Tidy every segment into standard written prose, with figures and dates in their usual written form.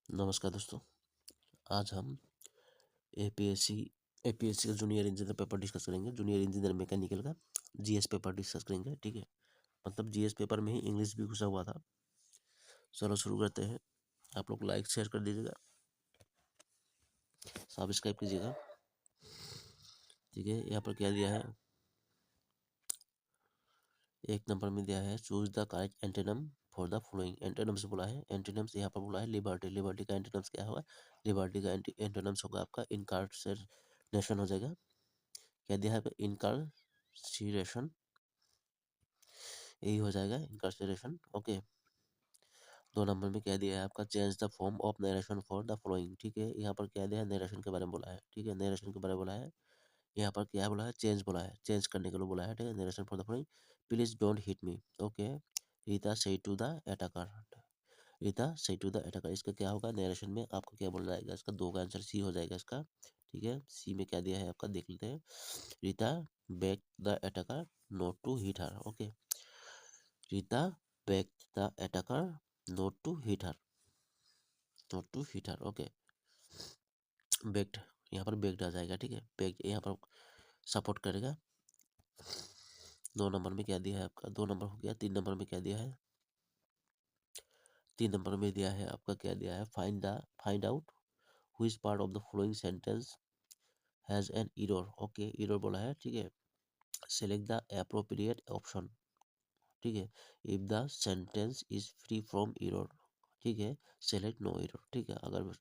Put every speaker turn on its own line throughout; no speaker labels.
नमस्कार दोस्तों। आज हम एपीएससी एपीएससी का जूनियर इंजीनियर पेपर डिस्कस करेंगे। जूनियर इंजीनियर मैकेनिकल का जीएस पेपर डिस्कस करेंगे। ठीक है, मतलब जीएस पेपर में ही इंग्लिश भी घुसा हुआ था। चलो शुरू करते हैं। आप लोग लाइक शेयर कर दीजिएगा, सब्सक्राइब कीजिएगा। ठीक है, यहाँ पर क्या दिया है, एक नंबर में दिया है choose the correct antonym for the following. Antonyms बोला है, एंटोनिम्स यहाँ पर बोला है लिबर्टी। लिबर्टी का एंटोनिम्स क्या होगा, लिबर्टी का एंटोनिम्स होगा आपका इनकार्सरेशन हो जाएगा। क्या दिया है, इनकार्सरेशन, यही हो जाएगा इनकार्सरेशन। ओके, 2 नंबर में क्या दिया है आपका, change the form of narration for the following. ठीक है, यहाँ पर क्या दिया है, नरेशन के बारे में बोला है। ठीक है, नरेशन के बारे में बोला है। यहाँ पर क्या बोला है, चेंज बोला है, चेंज करने के लिए बोला है। ठीक है, narration for the following, please don't hit me. Okay, Rita से टू द अटैकर, रीता से टू द अटैकर, इसका क्या होगा, नरेशन में आपको क्या बोलना जाएगा, इसका 2 का आंसर सी हो जाएगा इसका। ठीक है, सी में क्या दिया है आपका, देख लेते हैं। Rita beg the attacker not to hit her. Okay, Rita beg the attacker not to hit her, not to hit her. Okay, begged, यहाँ पर बेग्ड आ जाएगा। ठीक है, बेग्ड यहाँ पर सपोर्ट करेगा। 2 नंबर में क्या दिया है आपका, 2 नंबर हो गया। 3 नंबर में क्या दिया है, 3 नंबर में दिया है आपका, क्या दिया है, find out which part of the following sentence has an error. Okay, error बोला है। ठीक है, सेलेक्ट द एप्रोप्रिएट ऑप्शन। ठीक है, if the sentence is free from error. ठीक है, सेलेक्ट नो एरर। ठीक है, अगर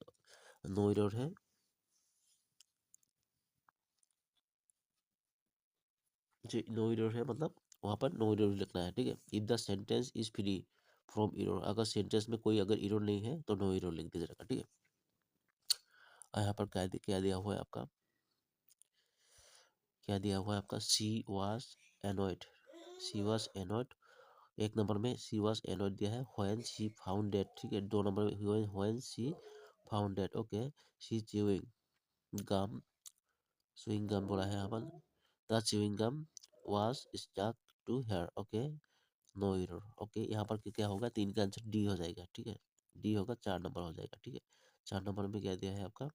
नो एरर है, जो नो एरर है मतलब वहाँ पर नो एरर लिखना है। ठीक है, if the sentence is free from error, अगर सेंटेंस में कोई अगर एरर नहीं है तो नो एरर लिख दीजिएगा। ठीक है, यहाँ पर क्या दिया हुआ है आपका, क्या दिया हुआ है आपका, she was annoyed, she was annoyed. 1 number में सी वाज एनॉयड दिया है, व्हेन शी फाउंड दैट। ठीक है, 2 नंबर में when she found that. Okay, she chewing gum, chewing gum बोला है यहाँ पर, the chewing gum was stuck to hair. Okay, no error. Okay, यहाँ पर क्या होगा, 3 का आंसर डी हो जाएगा। ठीक है, डी होगा, 4 नंबर हो जाएगा। ठीक है, 4 नंबर में क्या दिया है आपका,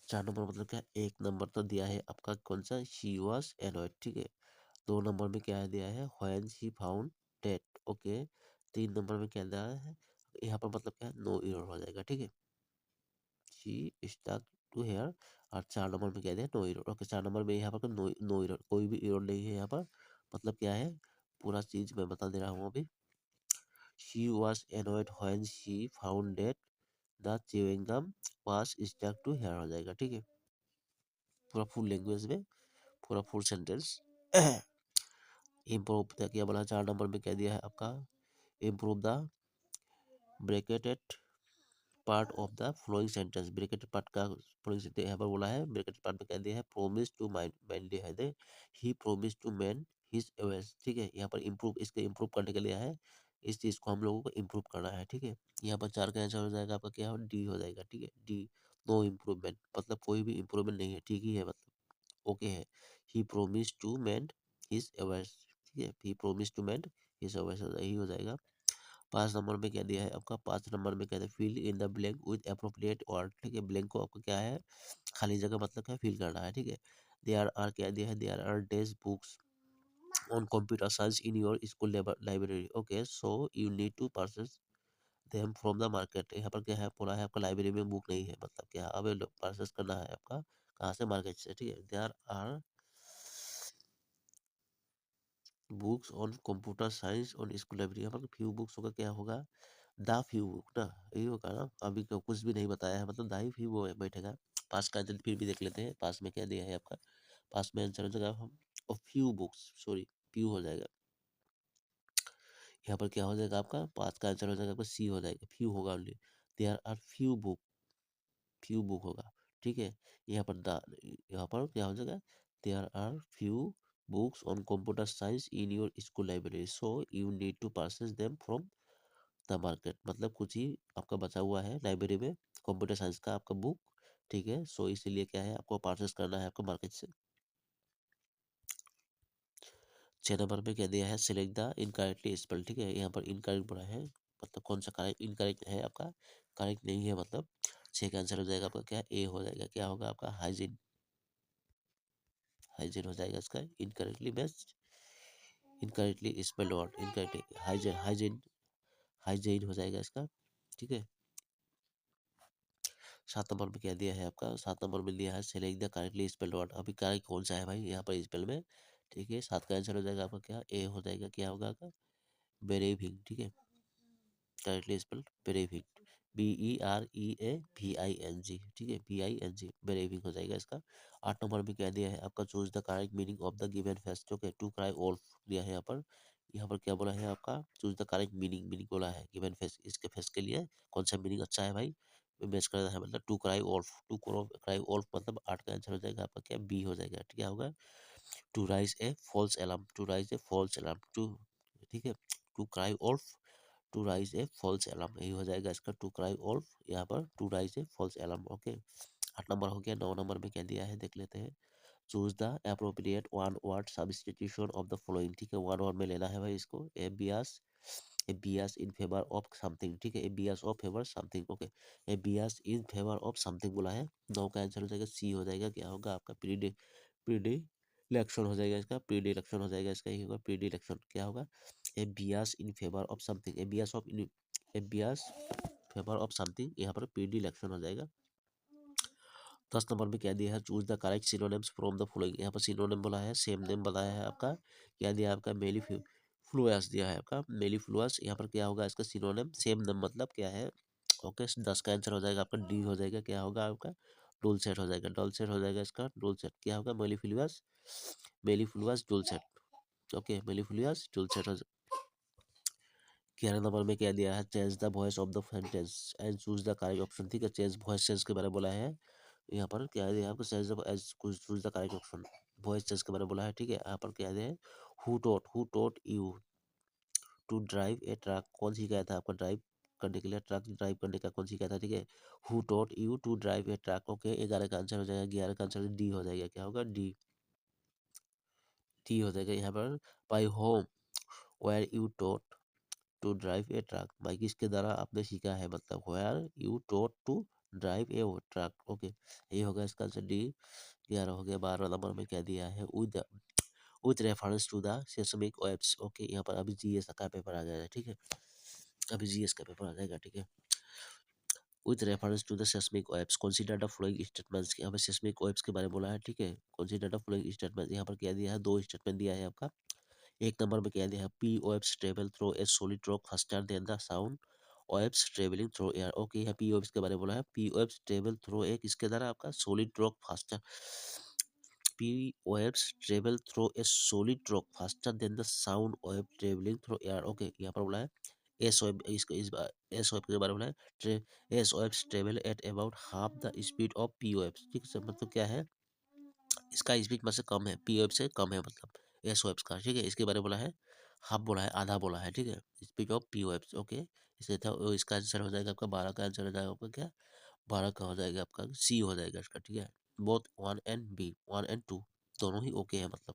4 नंबर मतलब क्या, 1 नंबर तो दिया है आपका कौन सा, शी वॉज एनॉयड। ठीक है, 2 नंबर में क्या दिया है, when she found date. Okay, 3 number में क्या दिया है, यहाँ पर मतलब क्या, नो एरर हो जाएगा। ठीक है, शी स्टक टू हेयर। और 4 नंबर में क्या दिया, नो एरर। ओके, 4 नंबर में यहाँ पर नो एरर, कोई भी एरर नहीं है यहाँ पर। मतलब क्या है, पूरा चीज मैं बता दे रहा हूँ अभी। She was annoyed when she found that the chewing gum was stuck to her, हो जाएगा। ठीक है, पूरा फुल लैंग्वेज में, पूरा फुल सेंटेंस। इम्प्रूव क्या बोला, 4 नंबर में क्या दिया है आपका, improve the bracketed part of the flowing sentence. Bracketed part का फ्लोइंग सेंटेंस यहाँ पर बोला है। ब्रैकेटेड पार्ट में क्या दिया है, प्रोमिस टू मैन है they, he promise to man his ways. ठीक है, यहाँ पर इम्प्रूव, इसके इम्प्रूव करने के लिए है, इस चीज को हम लोगों को इम्प्रूव करना है। ठीक है, यहाँ पर 4 का आंसर हो जाएगा आपका, क्या हो, डी हो जाएगा। ठीक है, डी, नो इम्प्रूवमेंट, मतलब कोई भी इम्प्रूवमेंट नहीं है, ठीक ही है, मतलब ओके है। He promise to man his ways. ठीक है, he promise to man his ways, यही हो जाएगा। 5 नंबर में क्या दिया है आपका, 5 नंबर में क्या है, fill in the blank with appropriate word. ठीक है, ब्लैंक को आपको क्या है, खाली जगह मतलब क्या, फिल करना है। ठीक है, देयर आर क्या दिया है, there are days books on computer science in your school library. Okay, so you need to purchase them from the market. यहाँ पर क्या है, बोला है आपका लाइब्रेरी में बुक नहीं है, मतलब क्या, अब परचेज करना है आपका कहाँ से, मार्केट से। ठीक है, there are books on computer science on school library, यहाँ पर फ्यू बुक्स होगा, क्या होगा, द फ्यू बुक ना, यही होगा ना। अभी तो कुछ भी नहीं बताया है, मतलब द ही फ्यू वो बैठेगा। पास का आंसर फिर भी देख लेते हैं, पास में क्या दिया है आपका, पास में आंसर हो जाएगा हम, और फ्यू बुक्स, सॉरी फ्यू हो जाएगा। यहाँ पर क्या हो जाएगा आपका, पास का आंसर हो जाएगा आपका सी हो जाएगा, फ्यू होगा only. There are few book, few book होगा। ठीक है, यहाँ पर यहाँ पर क्या हो जाएगा, there are few books on computer science in your school library, so you need to purchase them from the market, मतलब कुछ ही आपका बचा हुआ है लाइब्रेरी में कंप्यूटर साइंस का आपका बुक। ठीक है, सो इसीलिए क्या है, आपको परचेस करना है आपको मार्केट से। 6 नंबर में क्या दिया है, सिलेक्ट द इनकरेक्टली स्पेल। ठीक है, यहाँ पर इनकरेक्ट बोला है, मतलब कौन सा करेक्ट इनकरेक्ट है आपका, करेक्ट नहीं है, मतलब 6 का आंसर हो जाएगा आपका क्या, ए हो जाएगा। क्या होगा आपका, हाइजीन, हाइजीन हो जाएगा इसका। Incorrectly best, incorrectly spelled word, incorrectly hygiene, hygiene, hygiene हो जाएगा इसका, ठीक है। 7 नंबर में क्या दिया है आपका, 7 नंबर में दिया है select the correctly spelled word. अभी करेक्ट कौन सा है भाई यहाँ पर स्पेल में, ठीक है। 7 का आंसर हो जाएगा आपका क्या, ए हो जाएगा। क्या होगा आपका, बेरेविंग, ठीक है। करेक्टली स्पेल्ड बेरेविंग, BEREAVING, ठीक है, BING, बेरेविंग हो जाएगा इसका। 8 नंबर में क्या दिया है आपका, choose the correct meaning of the given fest, okay. To cry wolf दिया है यहाँ पर। यहाँ पर क्या बोला है आपका, choose the correct meaning, meaning बोला है गिवन फेस्ट, इसके फेस्ट के लिए कौन सा मीनिंग अच्छा है भाई, मैच कर रहा है, मतलब to cry wolf, to cry wolf, मतलब 8 का आंसर हो जाएगा आपका क्या, बी हो जाएगा। क्या होगा, to raise a false alarm, to raise a false alarm, to, ठीक है। To cry wolf, to raise a false alarm, यही हो जाएगा इसका, टू क्राई वोल्फ, यहाँ पर to raise a false alarm, okay. 8 number हो गया। 9 नंबर में क्या दिया है देख लेते हैं। Choose the appropriate one word substitution of the following, ठीक है। वन वर्ड में लेना है भाई इसको, a bias in favour of something, ठीक है। A bias of favour something, okay. A bias in favour of something बोला है। 9 का आंसर हो जाएगा सी हो जाएगा। क्या होगा आपका, प्रीडिलेक्शन हो जाएगा इसका, प्रीडिलेक्शन हो जाएगा इसका, ये होगा प्रीडिलेक्शन। क्या होगा, a bias in favour of something, a bias favour of something, यहाँ पर प्रीडिलेक्शन हो जाएगा। 10 नंबर में क्या दिया है, choose the correct synonyms from the following. यहाँ पर सिनोनिम बोला है, सेम नेम बताया है आपका। क्या दिया है आपका, मेलीफ्लुअस दिया है आपका, मेलीफ्लुअस। यहाँ पर क्या होगा इसका सिनोनिम, सेम नेम मतलब क्या है, ओके। 10 का आंसर हो जाएगा आपका डी हो जाएगा। क्या होगा आपका, डुलसेट हो जाएगा, डुलसेट हो जाएगा इसका, डुलसेट। क्या होगा, मेलीफ्लुअस, मेलीफ्लुअस डुलसेट, ओके। मेलीफ्लुअस डुलसेट हो। 11 नंबर में क्या दिया है, change the voice of the sentence and choose the correct option, ठीक है। चेंज वॉइस चेंज के बारे में बोला है यहाँ पर। क्या दिया है आपको, choose the correct option, voice change के बारे में बोला है, ठीक है। यहाँ पर क्या दिया है, who taught you to drive a truck, कौन सी कहता है आपका, ड्राइव करने के लिए, ट्रक ड्राइव करने का कौन सी कहता है, ठीक है। Who taught you to drive a truck, okay. 11 का आंसर हो जाएगा, 11 का आंसर डी हो जाएगा। क्या होगा, डी, डी हो जाएगा यहाँ पर। By whom were you taught to drive a truck, भाई किसके द्वारा आपने सीखा है, मतलब were you taught to drive a truck, okay. ये होगा इसका आंसर डी। 11 हो गया। 12 नंबर में क्या दिया है, with reference to the seismic waves, okay. यहाँ पर अभी जीएस का पेपर आ जाएगा, ठीक है। अभी जीएस का पेपर आ जाएगा, ठीक है। With reference to the seismic waves consider the following statements, यहाँ पर सेस्मिक वेव्स के बारे में बोला है, ठीक है। कंसीडर द फॉलोइंग स्टेटमेंट, यहाँ पर क्या दिया है, 2 स्टेटमेंट दिया है आपका। 1 नंबर में क्या दिया है, P waves travel through a solid rock faster than the sound waves travelling through air, okay. यहाँ पी वेव्स के बारे में बोला है, P waves travel through a किसके द्वारा आपका, solid rock faster, P waves travel through a solid rock faster than the sound wave travelling through air, okay. यहाँ पर बोला है एस वेव, इसको एस वेव के बारे में बोला है, S waves travel at about half the speed of P waves, ठीक है। मतलब क्या है, इसका स्पीड में से कम है, पी वेव से कम है, मतलब एस वेव्स का, ठीक है। इसके बारे में बोला है, हाफ बोला है, आधा बोला है, ठीक है। Speed of P waves, okay. इसे था इसका आंसर हो जाएगा आपका 12 का आंसर हो जाएगा आपका क्या, 12 का हो जाएगा आपका सी हो जाएगा इसका, ठीक है। बोथ 1 एंड 2 दोनों ही ओके है, मतलब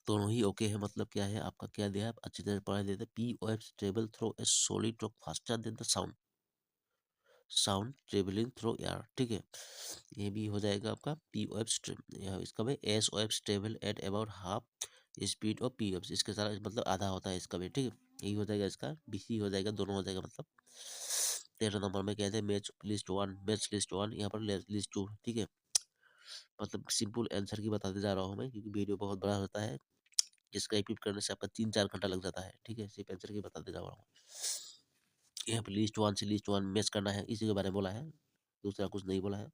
दोनों ही ओके है, मतलब क्या है आपका, क्या दिया है अच्छी तरह पढ़ा देते, P waves travel through a solid rock faster than the sound travelling through air, ठीक है। ये भी हो जाएगा आपका पी वेव्स, इसका में S waves travel at about half speed of P waves, इसके साथ मतलब आधा होता है इसका भी, ठीक है। यही हो जाएगा इसका, बीसी हो जाएगा, दोनों हो जाएगा मतलब। 13 नंबर में कहते हैं मैच लिस्ट वन, यहाँ पर लिस्ट टू, ठीक है। मतलब सिंपल आंसर की बताते जा रहा हूँ मैं, क्योंकि वीडियो बहुत बड़ा होता है, जिसका एडिट करने से आपका 3-4 घंटा लग जाता है, ठीक है। सिर्फ आंसर की बताते जा रहा हूँ। यहाँ पर लिस्ट वन मैच करना है, इसी के बारे में बोला है, दूसरा कुछ नहीं बोला है,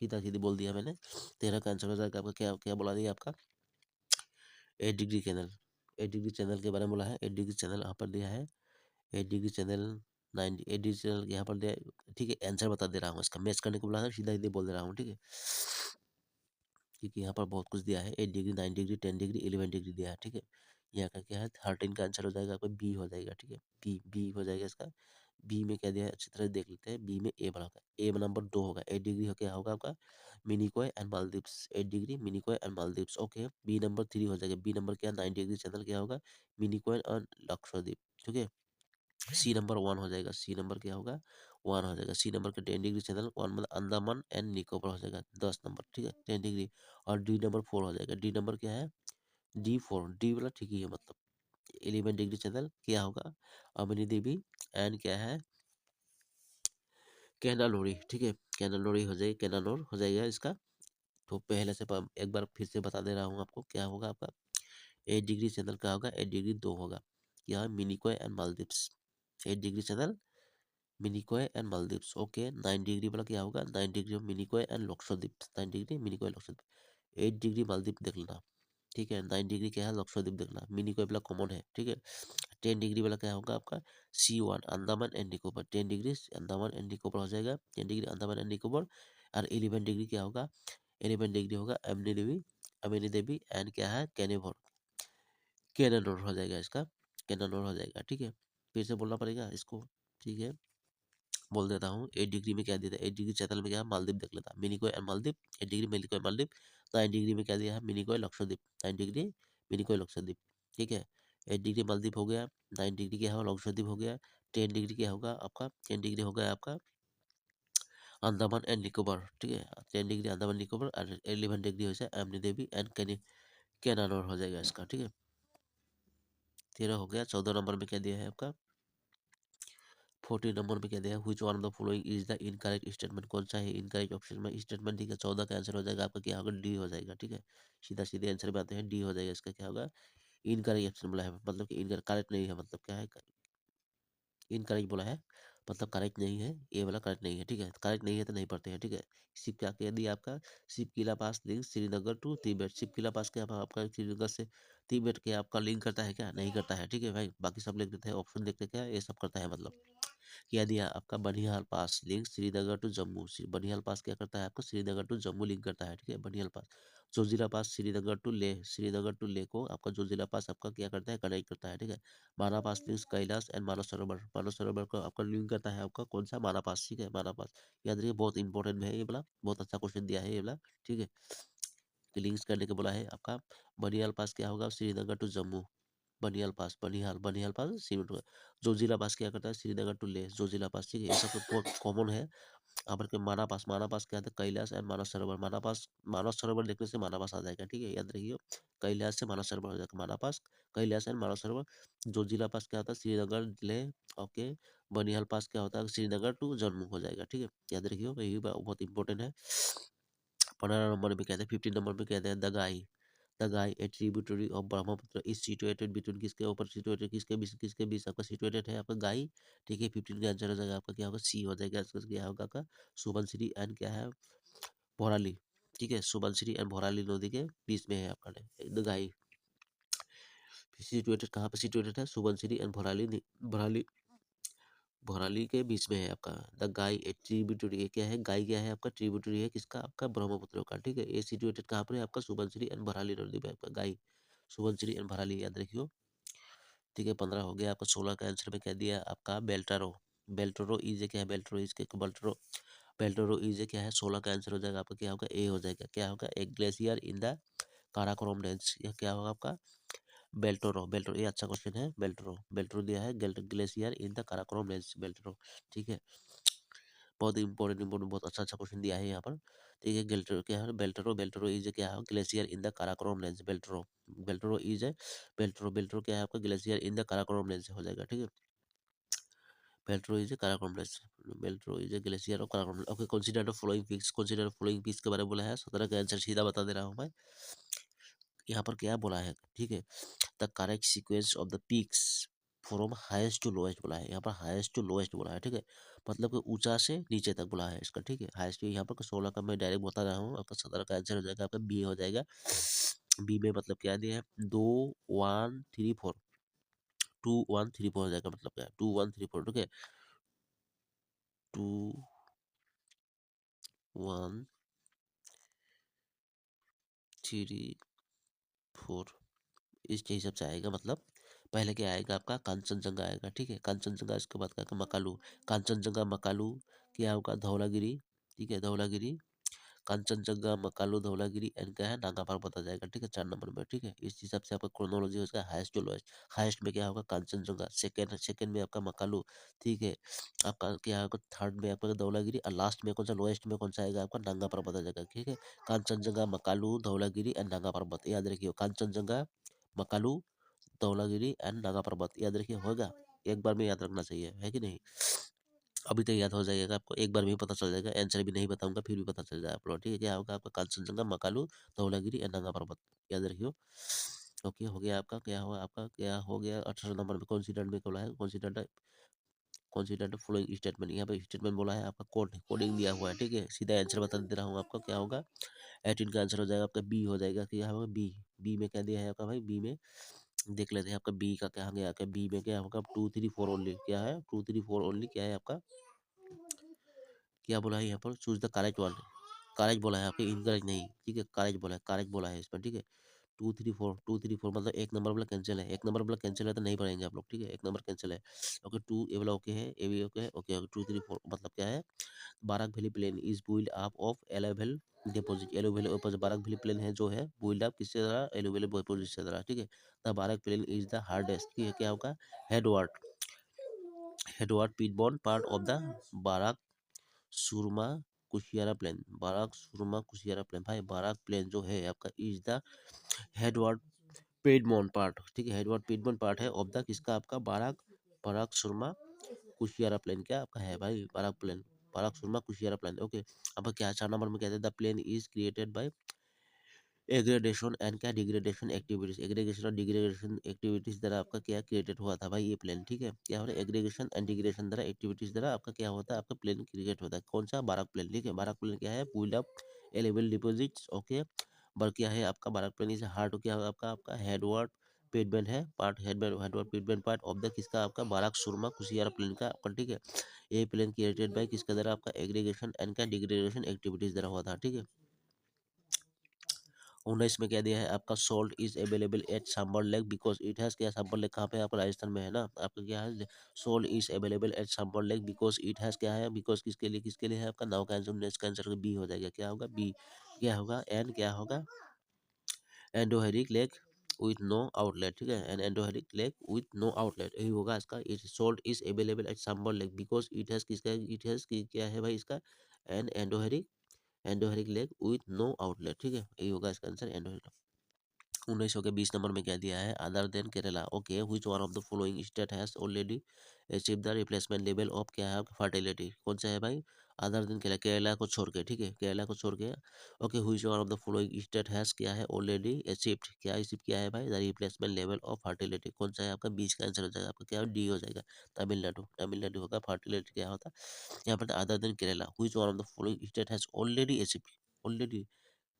सीधा सीधी बोल दिया मैंने। 13 का आंसर हो जाएगा आपका क्या, क्या बोला दिया आपका, 8 डिग्री चैनल, 8 डिग्री चैनल के बारे में बोला है। 8 डिग्री चैनल यहाँ पर दिया है, 8 डिग्री चैनल, 8 डिग्री चैनल यहाँ पर दिया है, ठीक है। आंसर बता दे रहा हूँ इसका, मैच करने को बोला था, सीधा सीधे बोल दे रहा हूँ, ठीक है। क्योंकि यहाँ पर बहुत कुछ दिया है, 8 डिग्री, 9 डिग्री, 10 डिग्री, 11 डिग्री दिया है, ठीक है। यहाँ का क्या है, 13 का आंसर हो जाएगा आपका बी हो जाएगा, ठीक है। बी हो जाएगा इसका। बी में क्या दिया है अच्छी तरह देख लेते हैं, बी में ए बड़ा होगा, ए नंबर 2 होगा, 8 डिग्री हो क्या होगा आपका, Minicoy and Maldives, 8 degree Minicoy and Maldives, okay. B number 3 हो जाएगा, बी नंबर क्या, 9 डिग्री चैनल क्या होगा, मिनिकोय और लक्षद्वीप, ठीक है। सी नंबर 1 हो जाएगा, सी नंबर क्या होगा 1 हो जाएगा। सी नंबर के 10 डिग्री चैनल 1 मतलब अंडमान एंड निकोबार हो जाएगा 10 नंबर, ठीक है 10 डिग्री। और डी नंबर 4 हो जाएगा, डी नंबर क्या है D4, डी वाला ठीक ही है मतलब 11 डिग्री चैनल क्या होगा अमिनी देवी एंड क्या है कैनालोरी, ठीक है कैनालोरी हो जाएगी, कैनालोर हो जाएगा इसका। तो पहले से एक बार फिर से बता दे रहा हूँ आपको क्या होगा आपका 8 डिग्री चैनल क्या होगा 8 डिग्री 2 होगा, क्या है Minicoy and Maldives 8 degree channel Minicoy and Maldives. Okay 9 degree वाला क्या होगा 9 degree Minicoy and Lakshadweep, 9 degree Minicoy Lakshadweep. 8 degree Maldives देख लेना, ठीक है 9 डिग्री क्या है लक्षद्वीप देखना, मिनिकॉय वाला कॉमन है, ठीक है। 10 डिग्री वाला क्या होगा आपका C1 Andaman and Nicobar, 10 degree Andaman and Nicobar हो जाएगा, 10 डिग्री अंडमान एंड निकोबार। और 11 डिग्री क्या होगा 11 डिग्री होगा अमिनी देवी एंड क्या है कैनेभोर, कैनाडोर हो जाएगा इसका, कैनाडोर हो जाएगा, ठीक है। फिर से बोलना पड़ेगा इसको, ठीक है बोल देता हूँ। 8 डिग्री में क्या दिया था 8 डिग्री चैतल में क्या है मालदीव देख लेता Minicoy and Maldives, 8 degree Minicoy Maldives. 9 degree में क्या दिया है मिनिकॉय लक्षद्वीप, 9 डिग्री मिनिकॉय लक्षद्वीप, ठीक है। 8 डिग्री मालदीव हो गया, 9 डिग्री क्या होगा लक्षद्वीप हो गया, 10 डिग्री क्या होगा आपका 10 डिग्री हो गया आपका अंडमान एंड निकोबार, ठीक है 10 डिग्री अंडमान निकोबार। और 11 डिग्री हो जाए अमिनी देवी एंड कैनाडोर हो जाएगा इसका, ठीक है 13 हो गया। 14 नंबर में क्या दिया है आपका 14 नंबर में क्या दिया है which one of the following is the incorrect statement, कौन सा है इनकरेक्ट ऑप्शन में स्टेटमेंट, ठीक है 14 का आंसर हो जाएगा आपका क्या होगा डी हो जाएगा, ठीक है सीधा सीधे आंसर में आते हैं डी हो जाएगा इसका क्या होगा इनकरेक्ट ऑप्शन बोला है मतलब कि इनकरेक्ट करेक्ट नहीं है, मतलब क्या है इनकरेक्ट बोला है मतलब करेक्ट नहीं है, ये वाला करेक्ट नहीं है, ठीक है करेक्ट नहीं है तो नहीं पढ़ते हैं, ठीक है। शिप क्या कह दिया आपका Shipki La pass link Srinagar to Tibet, Shipki La pass क्या आपका श्रीनगर से तिब्बत के आपका लिंक करता है क्या नहीं करता है, ठीक है भाई बाकी सब लिख देते हैं ऑप्शन देखते क्या ये सब करता है मतलब। क्या दिया आपका बनिहाल पास लिंक श्रीनगर टू जम्मू, बनिहाल पास क्या करता है आपको श्रीनगर टू जम्मू लिंक करता है, ठीक है बनिहाल पास। जोजिला पास श्रीनगर टू लेह, श्रीनगर टू लेह को आपका जोजिला पास आपका क्या करता है कनेक्ट करता है, ठीक है। माना पास लिंक्स कैलाश एंड मानस सरोवर, मानस सरोवर को आपका लिंक करता है आपका कौन सा माना पास, ठीक है माना पास। याद रखिए बहुत इंपॉर्टेंट है ये वाला, बहुत अच्छा क्वेश्चन दिया है ये वाला, ठीक है लिंक्स करने के बोला है आपका। बनिहाल पास क्या होगा श्रीनगर टू जम्मू, बनिहाल पास बनिहाल बनिहाल पास श्रीनगर। जोजिला पास क्या करता है श्रीनगर टू लेह जोजिला पास, ठीक है ये सब तो बहुत कॉमन है। यहाँ पर के माना पास क्या था कैलाश एंड मानस सरोवर, मानस सरोवर देखने से माना पास आ जाएगा, ठीक है याद रखिए कैलाश से मानस सरोवर हो जाएगा माना पास, कैलाश एंड मानस सरोवर। जोजिला पास क्या होता है श्रीनगर लेह, ओके। बनिहाल पास क्या होता है श्रीनगर टू जम्मू हो जाएगा, ठीक है याद रखिए यही बहुत इंपॉर्टेंट है। 15 नंबर में कहते हैं 15 नंबर में कहते हैं Dagai a tributary of Brahmaputra is situated between, किसके ऊपर सिचुएटेड किसके बीच आपका सिचुएटेड है आपका गाई, ठीक है 15 का आंसर हो जाएगा आपका क्या होगा सी हो जाएगा, इसका क्या होगा आपका सुबनसिरी एंड क्या है भोराली, ठीक है सुबनसिरी एंड भोराली नदी के बीच में है आपका दगाई। सिचुएटेड कहाँ पे सिचुएटेड है सुबनसिरी एंड भोराली भोराली के बीच में है आपका। द गाय ए ट्रिब्यूटरी क्या है गाय क्या है आपका ट्रिब्यूटरी है किसका आपका ब्रह्मपुत्र का, ठीक है ये सिचुएटेड कहाँ पर है आपका सुबनसिरी एंड भराली नदी में आपका गाय सुबनसिरी एंड भराली याद रखियो, ठीक है 15 हो गया आपका। 16 का आंसर में क्या दिया आपका बेल्टारो, बेल्टोरो इज क्या है बेल्टोरो इज के बेल्टोरो बेल्टोरो इज क्या है 16 का आंसर हो जाएगा आपका क्या होगा ए हो जाएगा, क्या होगा एक glacier in the Karakoram range, यह क्या होगा आपका बेल्टोरो, बेल्टोरो ये अच्छा क्वेश्चन है बेल्टोरो, बेल्टोरो दिया है glacier in the Karakoram range Baltoro, ठीक है बहुत इंपॉर्टेंट बहुत अच्छा अच्छा क्वेश्चन दिया है यहाँ पर, ठीक है गेल्टरो क्या है बेल्टोरो, बेल्टोरो इज क्या है glacier in the Karakoram range Baltoro, Baltoro is है बेल्टोरो बेल्टोरो क्या है आपका glacier in the Karakoram range हो जाएगा, ठीक है Baltoro is Karakoram range, Baltoro is glacier और Karakoram. Okay consider the following peaks, consider following peaks के बारे में बोला है 17 का आंसर सीधा बता दे रहा हूँ मैं। यहाँ पर क्या बोला है, ठीक है the correct sequence of the peaks from highest to lowest बोला है, यहाँ पर हाईएस्ट टू लोएस्ट बोला है, ठीक है मतलब कि ऊंचा से नीचे तक बोला है इसका, ठीक है हाईएस्ट यहाँ पर 16 का मैं डायरेक्ट बता रहा हूँ आपका 17 का आंसर हो जाएगा आपका बी हो जाएगा। बी में मतलब क्या दिया है 2 1 3 4 2 1 3 4 हो जाएगा मतलब क्या 2 1 3 4, ठीक है 2 1 3 4 इसके हिसाब से आएगा मतलब पहले क्या आएगा आपका कांचनजंगा आएगा, ठीक है कांचनजंगा इसके बाद का मकालू, कांचनजंगा मकालू क्या होगा धौलागिरी, ठीक है धौलागिरी कांचनजंगा, मकालू, धौलागिरी एंड क्या है नागा पर्वत आ जाएगा। ठीक है 4 नंबर में। ठीक है इस हिसाब से आपका क्रोनोलॉजी हो जाएगा। हाईएस्ट टू लोएस्ट, हाईएस्ट में क्या होगा कांचनजंगा, सेकंड में आपका मकालू। ठीक है आपका क्या होगा थर्ड में आपका धौलागिरी, और लास्ट में कौन सा लोएस्ट में कौन सा आएगा आपका नागा पर्वत आ जाएगा। ठीक है कांचनजंगा, मकालू, धौलागिरी एंड नागा पर्वत याद रखिए। कांचनजंगा, मकालू, धौलागिरी एंड नागा पर्वत याद रखिए। होगा एक बार में याद रखना चाहिए है कि नहीं। अभी तो याद हो जाएगा आपको, एक बार में ही पता चल जाएगा। आंसर भी नहीं बताऊंगा फिर भी पता चल जाएगा आप लोग। ठीक है क्या होगा आपका कांचनजंगा, मकालू, धौलागिरी एंड नागा पर्वत याद रखियो। ओके हो गया आपका क्या हुआ आपका क्या हो गया 18 नंबर में। कॉन्सिडेंट में बोला है कॉन्सिडेंट फॉलोइंग स्टेटमेंट। यहाँ पे स्टेटमेंट बोला है आपका कोडिंग दिया हुआ है। ठीक है सीधा आंसर बता दे रहा हूँ आपको क्या होगा। 18 का आंसर हो जाएगा आपका बी हो जाएगा। क्या होगा बी। बी में क्या दिया है आपका भाई, बी में देख लेते हैं आपका बी का क्या गया। क्या बी में क्या होगा 2 3 4 ओनली। क्या है 2 3 4 ओनली। क्या है आपका क्या बोला है यहाँ पर, choose the correct one. Correct बोला है आपके इनकरेक्ट नहीं। ठीक है करेक्ट बोला है इस पर। ठीक है 2 3 4 मतलब एक नंबर वाला कैंसिल है। एक नंबर वाला कैंसिल है तो नहीं पढ़ेंगे आप लोग। ठीक है एक नंबर कैंसिल है। ओके 2 ए वाला ओके है, ए भी ओके है। ओके 2 3 4 मतलब क्या है Barak valley plain is build up of alluvial deposit. Alluvial Barak valley plain है जो है बुइल्ड अप किससे द्वारा, एलोवेल डिपॉजिट से द्वारा। ठीक है the Barak plain is the hardest. ठीक है क्या होगा headward piedmont part of the Barak Surma Kushiyara plain. Barak Surma Kushiyara plain भाई बाराक प्लेन जो है आपका is the headward piedmont part. ठीक है हेडवर्ड पीटबोन पार्ट है ऑफ द किसका आपका बाराक बाराक सुरमा कुशियारा प्लेन क्या आपका है भाई Barak plain Barak Surma Kushiyara plain. Okay अब क्या 4 नंबर में कहते हैं the plain is created by aggradation and क्या डिग्रेडेशन एक्टिविटीज। एग्रीगेशन और डिग्रेडेशन एक्टिविटीज द्वारा आपका क्या क्रिएटेड हुआ था भाई ये प्लेन। ठीक है क्या हो रहा है एग्रीगेशन एंड डिग्रेडेशन द्वारा एक्टिविटीज द्वारा आपका क्या होता है आपका प्लेन क्रिएट होता है। कौन सा बाराक प्लेन। ठीक है बाराक प्लेन क्या है pulled up able deposits. Okay बर क्या है आपका बाराक प्लेन इज हार्ड क्या होगा आपका हेडवर्ड पेडमेंट है part headward piedmont part of the किसका आपका बाराक सुरमा कुशियारा प्लेन का आपका। ठीक है ये प्लेन क्रिएटेड बाय किसके द्वारा आपका एग्रीगेशन एंड क्या डिग्रेडेशन एक्टिविटीज द्वारा हुआ था। ठीक है 19 में क्या दिया है आपका salt is available at Sambhar lake because it has क्या सांबर लेक कहाँ पे आपका राजस्थान में है ना आपका क्या है salt is available at Sambhar lake because it has क्या है बिकॉज किसके लिए है आपका नाउ का आंसर नेक्स्ट का आंसर बी हो जाएगा। क्या होगा बी क्या होगा एंड क्या होगा endorheic lake with no outlet. ठीक है and endorheic lake with no outlet यही होगा इसका। It salt is available at Sambhar lake because it has किसका इट हैज क्या है भाई इसका and endorheic lake with no outlet. ठीक है यही होगा इसका आंसर एंडोहेरिक। 19 के 20 नंबर में क्या दिया है other than Kerala. Okay which one of the following state has already achieve the replacement level of क्या है फर्टिलिटी। कौन सा है भाई अदर देन केरला, केरला को छोड़ के। ठीक है केरला को छोड़ के। Okay which one of the following state has क्या है ऑलरेडी अचीव्ड क्या अचीव किया है भाई the replacement level of fertility. कौन सा है आपका बीच का आंसर हो जाएगा आपका क्या डी हो जाएगा तमिलनाडु होगा फर्टिलिटी क्या होता है यहाँ पर other than Kerala which one of the following state has already achieve already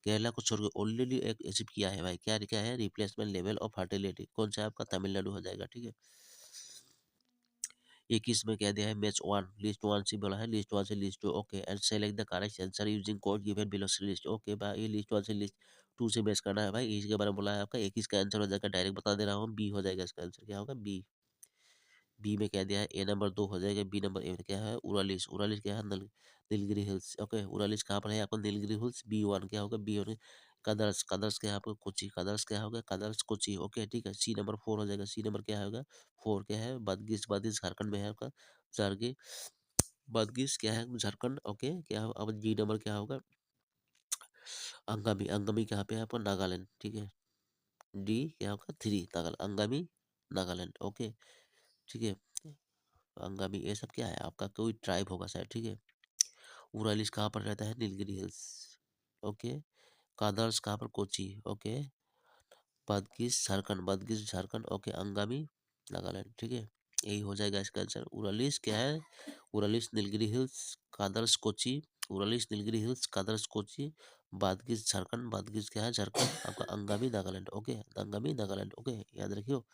Kerala को छोड़ के ऑलरेडी एक अचीव किया है भाई क्या है रिप्लेसमेंट लेवल ऑफ फर्टिलिटी। कौन सा है आपका तमिलनाडु हो जाएगा। ठीक है 21 में क्या दिया है मैच वन लिस्ट वन से बोला है लिस्ट वन से list two. Okay and select the correct answer using code given below से लिस्ट। ओके भाई ये लिस्ट वन से लिस्ट टू से मैच करना है भाई इसके बारे में बोला है आपका 21 का आंसर हो जाएगा डायरेक्ट बता दे रहा हूँ बी हो जाएगा इसका आंसर क्या होगा बी। बी में क्या दिया है ए नंबर 2 हो जाएगा। बी नंबर ए में क्या है उरालिस उरालिस क्या है नीलगिरी हिल्स। ओके उरालिस कहाँ पर है आपका नीलगिरी हिल्स। बी वन क्या होगा बी वन कदर्स कदर्स क्या है आपका कोची कदर्स क्या होगा कदर्स कोची। ओके ठीक है सी नंबर 4 हो जाएगा। सी नंबर क्या होगा 4 क्या है बदगिस बदगिस झारखंड में है आपका जारगी बदगिस क्या है झारखंड। ओके क्या अब जी नंबर क्या होगा अंगामी अंगामी कहाँ पे है आपका नागालैंड। ठीक है डी क्या होगा 3 नागालैंड अंगामी नागालैंड। ओके ठीक है अंगामी ये सब क्या है आपका कोई ट्राइब होगा शायद। ठीक है उरालिस कहाँ पर रहता है नीलगिरी हिल्स। ओके कादर्स कहाँ पर कोची। ओके बदगिस झारखंड। ओके अंगामी नागालैंड। ठीक है यही हो जाएगा इसका आंसर। उरालिस क्या है उरालिस नीलगिरी हिल्स कादर्स कोची उरालिस नीलगिरी हिल्स कादर्स कोची बादगिस झारखंड बादगिस क्या है झारखंड आपका अंगामी नागालैंड। ओके अंगामी नागालैंड। ओके याद रखियो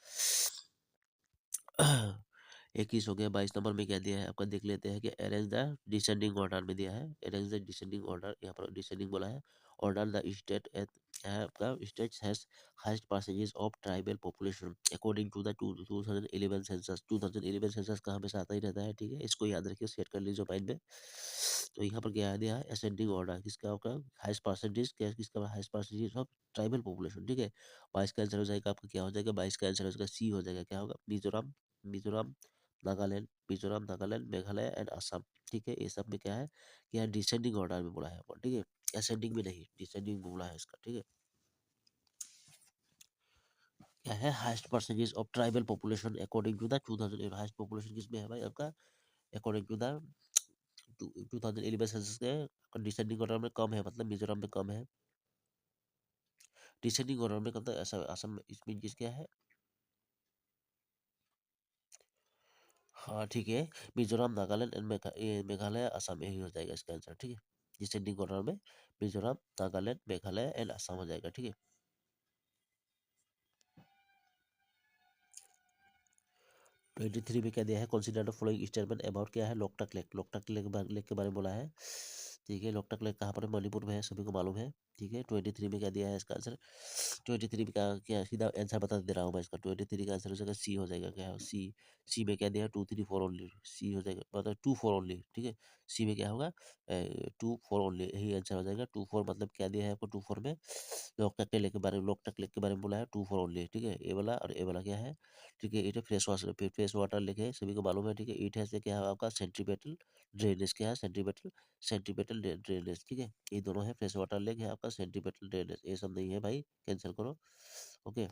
21 हो गया। 22 नंबर में क्या दिया है आपका, देख लेते हैं कि अरेंज द डिसेंडिंग ऑर्डर में दिया है। अरेंज द डिसेंडिंग ऑर्डर, यहाँ पर डिसेंडिंग बोला है। ऑर्डर द स्टेट एट, क्या है आपका, state has highest percentage of tribal population according to the 2011 census. 2011 census का हमेशा आता ही रहता है, ठीक है, इसको याद रखिए, सेट कर लीजिए माइंड में। तो यहाँ पर क्या दिया है, असेंडिंग ऑर्डर किसका आपका, हाईएस्ट परसेंटेज, क्या किसका highest percentage of tribal population, ठीक है। 22 का आंसर हो जाएगा आपका, क्या हो जाएगा, 22 का आंसर हो जाएगा सी हो जाएगा, क्या होगा, मिजोरम। मिजोरम, नागालैंड, मिजोरम, नागालैंड, मेघालय एंड असम, ठीक है। ये सब में क्या है, क्या डिसेंडिंग ऑर्डर में बोला है, ठीक है, असेंडिंग में नहीं, डिसेंडिंग में बोला है इसका, ठीक है। क्या है, highest percentage of tribal population according to the 2000, highest population किसमें है भाई आपका, अकॉर्डिंग टू द 2011 सेंसस के डिसेंडिंग ऑर्डर में कम है, मतलब मिजोरम में कम है। डिसेंडिंग ऑर्डर में कम, ऐसा असम में, इसमें जिस क्या है, हाँ ठीक है, मिजोरम, नागालैंड एंड मेघालय, असम, यही हो जाएगा इसका आंसर, ठीक है। डिसेंडिंग ऑर्डर में मिजोरम, नागालैंड, मेघालय एंड असम हो जाएगा, ठीक है। 23 में क्या दिया है, consider the following statement about, क्या है, लोकटक लेक। लोकटक लेक के बारे में बोला है, ठीक है। लोकटक लेक कहाँ पर है, मणिपुर में है, सभी को मालूम है, ठीक है। 23 में क्या दिया है इसका आंसर, 23 का क्या, सीधा आंसर बता दे रहा हूँ मैं इसका। 23 का आंसर हो जाएगा सी हो जाएगा, क्या है सी। सी में क्या दिया है, 2 3 4 ओनली, सी हो जाएगा, मतलब 2 4 ओनली, ठीक है। सी में क्या होगा, 2 4 ओनली, यही आंसर हो जाएगा। 2 4 मतलब क्या दिया है आपको, 2 4 में लोकटक लेक के बारे में, लोकटक लेक के बारे में बोला है, 2 4 ओनली, ठीक है। ये वाला और ये वाला क्या है, ठीक है। इट फ्रेश वाटर लेक है, सभी को मालूम है, ठीक है। इट है से क्या है आपका, सेंट्रीपेटल ड्रेनेज, क्या है, सेंट्रीपेटल, सेंट्रीपेटल ड्रेनेज, ठीक है। ये दोनों है, फ्रेश वाटर लेक है आपका, सेंट्रीपेटल ड्रेनेज, ये सब नहीं है भाई, कैंसिल करो, ओके।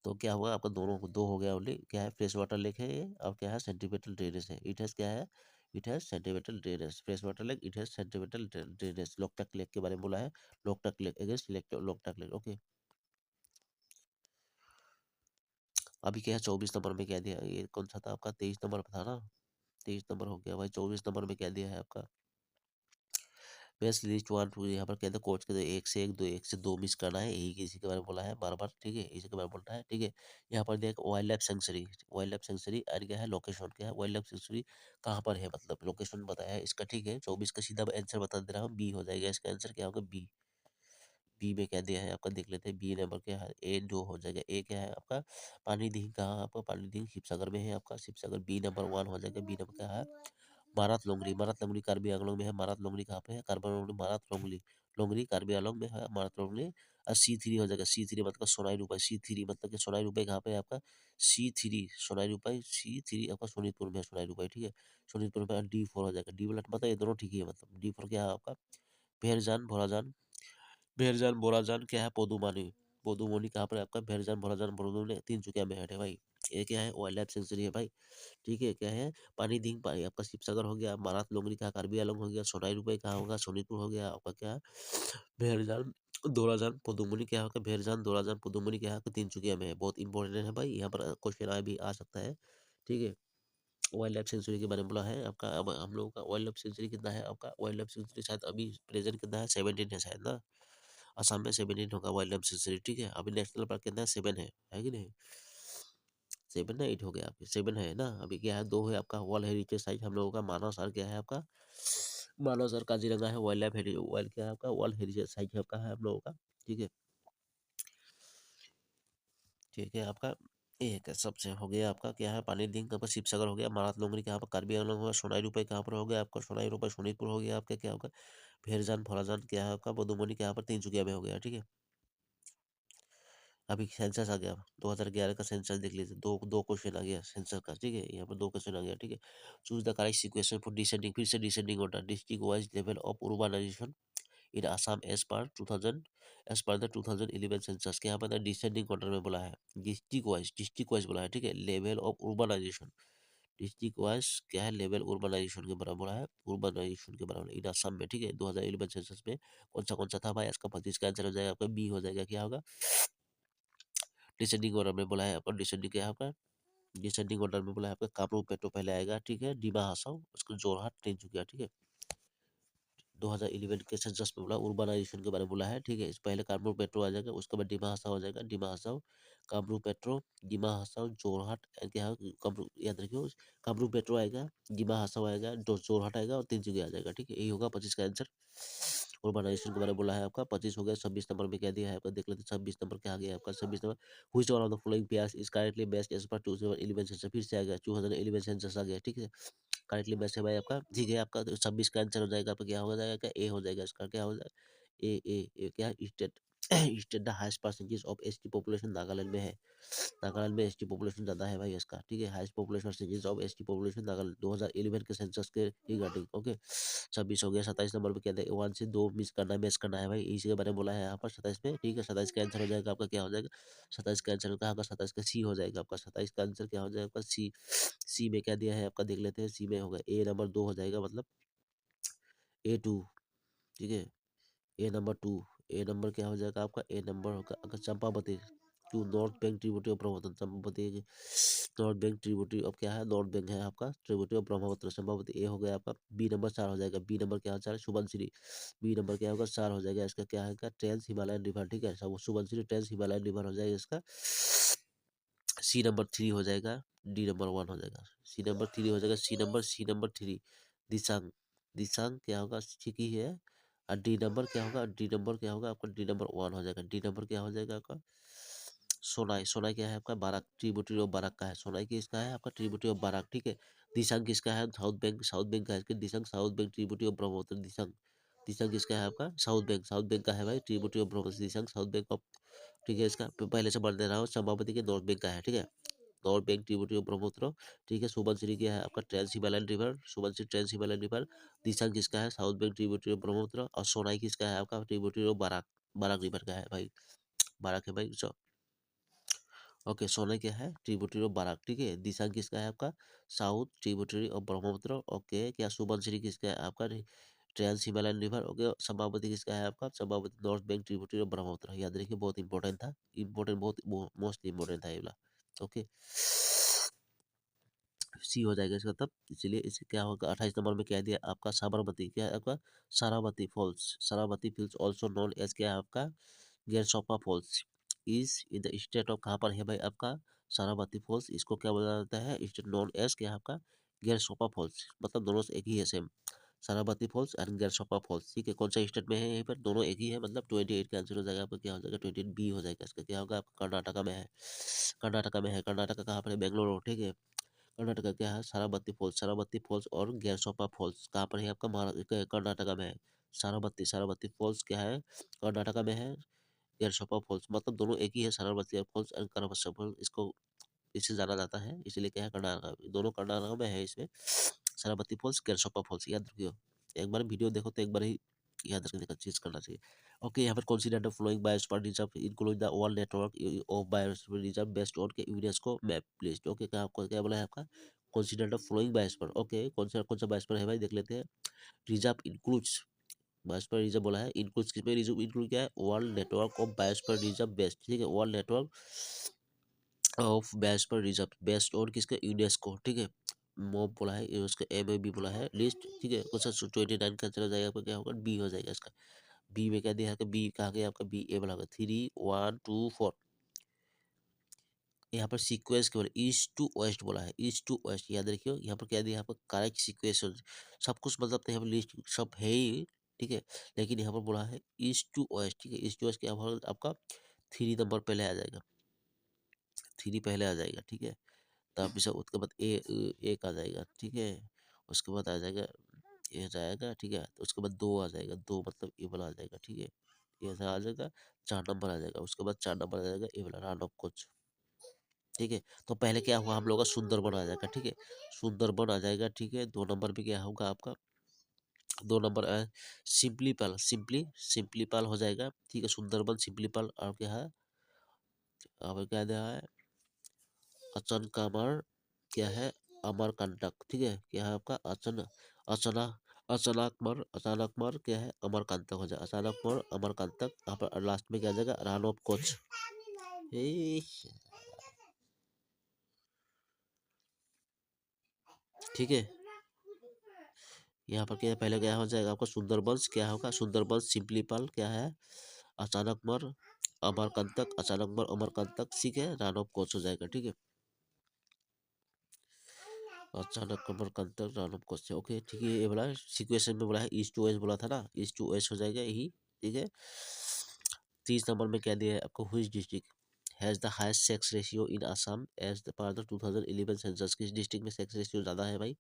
तो क्या हुआ आपका, दोनों दो हो गया ओनली, क्या है, फ्रेश वाटर लेक है ये, और क्या है, सेंट्रीपेटल ड्रेनेज है। इट हैज क्या है, it has centripetal drainage, fresh water lake, it has centripetal drainage. Loktak lake के बारे में बोला है, Loktak lake against Loktak lake, okay. अभी क्या है, 24 नंबर में क्या दिया, ये कौन सा था आपका, 23 नंबर था ना, 23 नंबर हो गया भाई। 24 नंबर में क्या दिया है आपका, बेस्ट लिस्ट 1 2, यहाँ पर कहते हैं कोच के एक से एक, दो, एक से दो मिस करना है, यही इसी के बारे में बोला है बार बार, ठीक है, इसी के बारे में बोलना है, ठीक है। यहाँ पर देख, wild life sanctuary, wild life sanctuary और क्या है, लोकेशन क्या है, वाइल्ड लाइफ सेंचुरी कहाँ पर है, मतलब लोकेशन बताया है इसका, ठीक है। 24 का सीधा आंसर बता दे रहा हूँ, बी हो जाएगा इसका आंसर, क्या होगा, बी। बी में क्या दिया है आपका, देख लेते हैं, बी नंबर क्या है, ए जो हो जाएगा, ए क्या है आपका, पानी दी कहाँ आपका, पानी दी शिवसागर में है आपका, शिवसागर, बी नंबर 1 हो जाएगा। बी नंबर क्या है, मारात लोंगरी, मारात लोंगरी कार्बी आंगलोंग में है, मारात लोंगरी कहाँ पे है, कार्बन लोंगरी, मारात लोंगरी, लोंगरी कार्बी आंगलोंग में है, मारात लोंगरी। और C3 हो जाएगा, C3 मतलब सोनाई रुपये, C3 मतलब कि सोनाई रुपये कहाँ पे है आपका, C3 सोनाई रुपये, C3 आपका सोनीतपुर में है, सोनाई रुपये, ठीक है। सोनीतपुर में D4 हो जाएगा, डी वाला मतलब ये दोनों ठीक ही है, मतलब D4 क्या है आपका, भेरजान, भोलाजान, भेरजान, बोराजान, क्या है, पोदुमानी, पोदुमोनी कहाँ पर है आपका, भेरजान, भोलाजान, पोदुमोनी, तिनसुकिया में है भाई। ये क्या है, वाइल्ड लाइफ सेंचुरी है भाई, ठीक है। क्या है, पानी ढींग पानी आपका, शिवसागर हो गया, मारात लोंगरी का, कार्बी आलम हो गया, सोनाई रुपये कहाँ होगा, सोनीतपुर हो गया आपका, क्या भेरजान, दोराजान, पुदुमनी क्या होगा, भेरजान, दोराजान, पुदुमनी क्या है, तिनसुकिया में है। बहुत इंपॉर्टेंट है भाई, यहाँ पर क्वेश्चन आ भी आ सकता है, ठीक है। वाइल्ड लाइफ सेंचुरी के बारे में बोला है आपका। अब हम लोगों का वाइल्ड लाइफ सेंचुरी कितना है आपका, वाइल्ड लाइफ सेंचुरी शायद अभी प्रेजेंट कितना है, 17 है शायद ना। असम में 17 होगा वाइल्ड लाइफ सेंचुरी, ठीक है। अभी नेशनल पार्क कितना है, 7 है कि नहीं, 7 ना 8 हो गया आपके, 7 है ना। अभी क्या है, 2 है आपका वर्ल्ड हेरिटेज साइट हम लोगों का, मानव सर क्या है आपका, मानव सर काजीरंगा है, वाइल्ड लाइफ हेरिटेज, वाइल्ड क्या है आपका, वर्ल्ड हेरिटेज साइट है आपका, है हम लोगों का, ठीक है। ठीक है आपका, एक सबसे हो गया आपका, क्या है, पानी दिन का शिवसागर हो गया, मारात लोंगरी कहाँ पर, कार्बी आंगलोंग हुआ, सोनाई रुपये कहाँ पर हो गया आपका, सोनाई रुपये सोनीतपुर हो गया आपका, क्या होगा, भेरजान, भोलाजान क्या है आपका, बदुमनी क्या पर, तिनसुकिया में हो गया, ठीक है। अभी सेंसस आ गया, 2011 का सेंसस देख लीजिए, दो दो क्वेश्चन आ गया सेंसस का, ठीक है। यहाँ पर 2 क्वेश्चन आ गया, ठीक है। Choose the correct sequence for descending, फिर से descending order, district wise level of urbanization in Assam as per 2000, as per the 2011 census के, यहाँ पर डिसेंडिंग ऑर्डर में बोला है, डिस्ट्रिक्ट वाइज बोला है, ठीक है। Level of urbanization, district wise क्या है, लेवल urbanization के बराबर बोला है, urbanization के बराबर इन आसाम में, ठीक है। 2011 सेंसस में कौन सा था भाई, इसका 25 का आंसर हो जाएगा आपका, बी हो जाएगा, क्या होगा, डिसेंडिंग ऑर्डर में बोला है आपका, डिसेंडिंग क्या है आपका, डिसेंडिंग ऑर्डर में बोला है आपका, कामरूप मेट्रो पहले आएगा, ठीक है, डिमा हासाओ, उसको जोरहाट, तिनसुकिया, ठीक है। 2011 के सेंसस में बोला, urbanization के बारे में बोला है, ठीक है। इस पहले कामरूप मेट्रो आ जाएगा, उसके बाद डिमा हासाओ आ जाएगा, डिमा हासाओ, कामरूप मेट्रो, डिमा हासाओ, जोरहाट, क्या है कामरूप, याद रखियो, कामरूप मेट्रो आएगा, डिमा हासाओ आएगा, जोरहाट आएगा और 3 जगह आ जाएगा, ठीक है। यही होगा 25 का आंसर। urbanization के बारे में बोला है आपका, 25 हो गया। 26 नंबर में क्या दिया है आपका, देख लेते हैं 26 नंबर क्या आ गया आपका। 26 नंबर, which one of the following pairs is currently best as per 2011 census, फिर से आ गया 2011 सेंसस आ गया, ठीक है। करेक्टली मैच है भाई आपका, ठीक है। आपका 26 का आंसर हो जाएगा आपका, क्या हो जाएगा, क्या ए हो जाएगा इसका, क्या हो जाएगा, ए क्या, state state the highest percentage of ST population Nagaland में है। नागालैंड में एसटी पॉपुलेशन ज्यादा है भाई इसका, ठीक है। Highest population percentage of ST population Nagaland 2011 के सेंसस के रिगार्डिंग, ओके। 26 हो गया। 27 नंबर पे कहते हैं 1 से 2 मिस करना है, मैच करना है भाई, इसी के बारे में बोला है यहाँ पर 27 में, ठीक है। 27 का आंसर हो जाएगा आपका, क्या हो जाएगा, 27 का आंसर कहाँ का, 27 का सी हो जाएगा आपका। 27 का आंसर क्या हो जाएगा आपका, सी। सी में क्या दिया है आपका, देख लेते हैं। सी में होगा ए नंबर 2 हो जाएगा, मतलब A2, ठीक है। ए नंबर 2, ए नंबर क्या हो जाएगा आपका, ए नंबर होगा अगर Champavati to north bank tributary of Brahmaputra, Champavati north bank tributary of, क्या है, नॉर्थ बैंक है आपका, tributary of Brahmaputra, Champavati. A हो गया आपका। बी नंबर 4 हो जाएगा, बी नंबर क्या हो जाएगा, सुबनसिरी। बी नंबर क्या होगा, 4 हो जाएगा इसका, क्या है, ट्रांस हिमालयन रिवर, ठीक है। सब सुबनसिरी ट्रांस हिमालयन रिवर हो जाएगा इसका। सी नंबर 3 हो जाएगा, डी नंबर 1 हो जाएगा, सी नंबर 3 हो जाएगा, सी नंबर 3 दिसांग, दिसांग क्या होगा, ठीक ही है। और डी नंबर क्या होगा, डी नंबर क्या होगा आपका, डी नंबर 1 हो जाएगा। डी नंबर क्या हो जाएगा आपका, सोनाई, सोनाई क्या है आपका, बाराक, ट्रिब्यूटरी ऑफ बाराक का है। सोनाई किसका है आपका, ट्रिब्यूटरी ऑफ बाराक, ठीक है। दिसांग किसका है, साउथ बैंक, साउथ बैंक का है इसके, Disang south bank tributary of Brahmaputra, Disang. Disang किसका है आपका, साउथ बैंक, साउथ बैंक का है भाई, tributary of Brahmaputra, Disang south bank of, ठीक है। इसका पहले से बढ़ दे रहा हूँ, चंपावती के नॉर्थ बैंक का है, ठीक है। North bank tributary of Brahmaputra, ठीक है। सुबनसिरी क्या है आपका, trans Himalayan river, Subansiri trans Himalayan river. Disang किसका है, south bank tributary of Brahmaputra. और सोनाई किसका है आपका, tributary of Barak, Barak river का है भाई, बाराक है भाई। ओके, सोना क्या है, ट्रिब्यूटरी ऑफ बाराक, ठीक है। दिसांग किसका है आपका, south tributary of Brahmaputra, okay. क्या सुबनसिरी किसका है आपका, trans Himalayan river, okay. Champavati किसका है आपका, Champavati north bank tributary of Brahmaputra, याद रखिए, बहुत इंपॉर्टेंट था, इंपॉर्टेंट, बहुत मोस्ट इंपॉर्टेंट था ये वाला, ओके। सी हो जाएगा इसका तब, इसलिए इसे क्या होगा। 28 नंबर में क्या दिया आपका, साबरमती, क्या है आपका, Sharavathi falls, Sharavathi falls also known as, क्या है आपका, Gersoppa falls, is in the state of, कहाँ पर है भाई आपका, सारावती फॉल्स। इसको क्या बोला जाता है, स्टेट नोन एज, क्या है आपका, गेरसोपा फॉल्स, मतलब दोनों से एक ही है, same. Sharavathi falls and Gersoppa falls, ठीक है। कौन सा स्टेट में है, यहीं पर दोनों एक ही है, मतलब 28 का आंसर हो जाएगा आपका, क्या हो जाएगा, 28 बी हो जाएगा इसका, क्या होगा आपका, कर्नाटका में है, कर्नाटका में है। कर्नाटका कहाँ पर है, बेंगलोर, ठीक है। कर्नाटका क्या है, सारावती फॉल्स, सारावती फॉल्स और गैरसोपा फॉल्स कहाँ पर है आपका, कर्नाटका में है। सारावती, सारावती फॉल्स क्या है, कर्नाटका में है। गैरसोपा फॉल्स, मतलब दोनों एक ही है, Sharavati falls and Karnataka falls, इसको इससे जाना जाता है, इसलिए क्या है, कर्नाटका, दोनों कर्नाटका में है इसमें। सारावती फॉल्स, गैरसोपा फॉल्स, याद रखियो। एक बार वीडियो देखो तो एक बार ही याद रखने का चीज करना चाहिए। ओके, यहाँ पर consider the flowing biosphere reserve include the world network of biosphere reserve based on के यूनेस्को मैप लिस्ट, ओके। क्या आपको क्या बोला है आपका, consider the flowing biosphere, okay. कौन सा बायोस्फीयर है भाई, देख लेते हैं। रिजर्व इंक्लूड्स, बायोस्फीयर रिजर्व बोला है, इंक्लूड्स किसमें, रिजर्व इंक्लूड क्या है, world network of biosphere reserve based, ठीक है। World network of biosphere reserve based on किसका, यूनेस्को, ठीक है। मोब बोला है, उसका MAB बोला है लिस्ट, ठीक है। कौन सा 29 का चला जाएगा आपका, क्या होगा, बी हो जाएगा इसका। बी में क्या दिया है, बी कहा गया आपका, बी ए बोला 3 1 2 4। यहाँ पर सीक्वेंस केवल ईस्ट टू वेस्ट बोला है, ईस्ट टू वेस्ट, याद रखियो। यहाँ पर क्या दिया है आपका, करेक्ट सीक्वेंस, सब कुछ मतलब तो यहाँ पर लिस्ट सब है ही, ठीक है। लेकिन यहाँ पर बोला है ईस्ट टू वेस्ट, ठीक है। ईस्ट टू वेस्ट क्या होगा आपका, 3 नंबर पहले आ जाएगा, 3 पहले आ जाएगा, ठीक है। तब इसे उसके बाद ए, एक आ जाएगा, ठीक है। उसके बाद आ जाएगा ये जाएगा, ठीक है। तो उसके बाद 2 आ जाएगा, 2 मतलब ये वाला आ जाएगा, ठीक है। ये ऐसा आ जाएगा, 4 नंबर आ जाएगा, उसके बाद 4 नंबर आ जाएगा ये वाला, रान ऑफ कोच, ठीक है। तो पहले क्या हुआ हम लोग का, सुंदरबन आ जाएगा, ठीक है। सुंदरबन आ जाएगा, ठीक है। 2 नंबर पे क्या होगा आपका, 2 नंबर सिंपलीपाल, सिंपलीपाल हो जाएगा, ठीक है। सुंदरबन, सिंपलीपाल, और क्या है, अब क्या दिया है, अचनकामर, क्या है, अमरकंटक, ठीक है। क्या है आपका, अचना अचानकमर, अचानकमर क्या है, अमरकंटक हो जाए, अचानकमर अमरकंटक। यहाँ पर लास्ट में क्या आ जाएगा, रान ऑफ कोच, ठीक है। यहाँ पर क्या पहले क्या हो जाएगा आपका सुंदरबंस, क्या होगा सुंदरबंस, सिंपलीपाल क्या है अचानकमर, अमरकंटक, अचानकमर अमरकंटक, ठीक है, रन ऑफ कोच हो जाएगा, ठीक है, अचानक Amarkantak run of coach, okay ठीक है। ये बोला सिचुएशन में बोला है ईस्ट टू वेस्ट बोला था ना, ईस्ट टू वेस्ट हो जाएगा यही, ठीक है। 30 नंबर में क्या दिया है आपको, which district has the highest sex ratio in Assam as the part of 2011 census, किस डिस्ट्रिक्ट में सेक्स रेशियो ज़्यादा है भाई,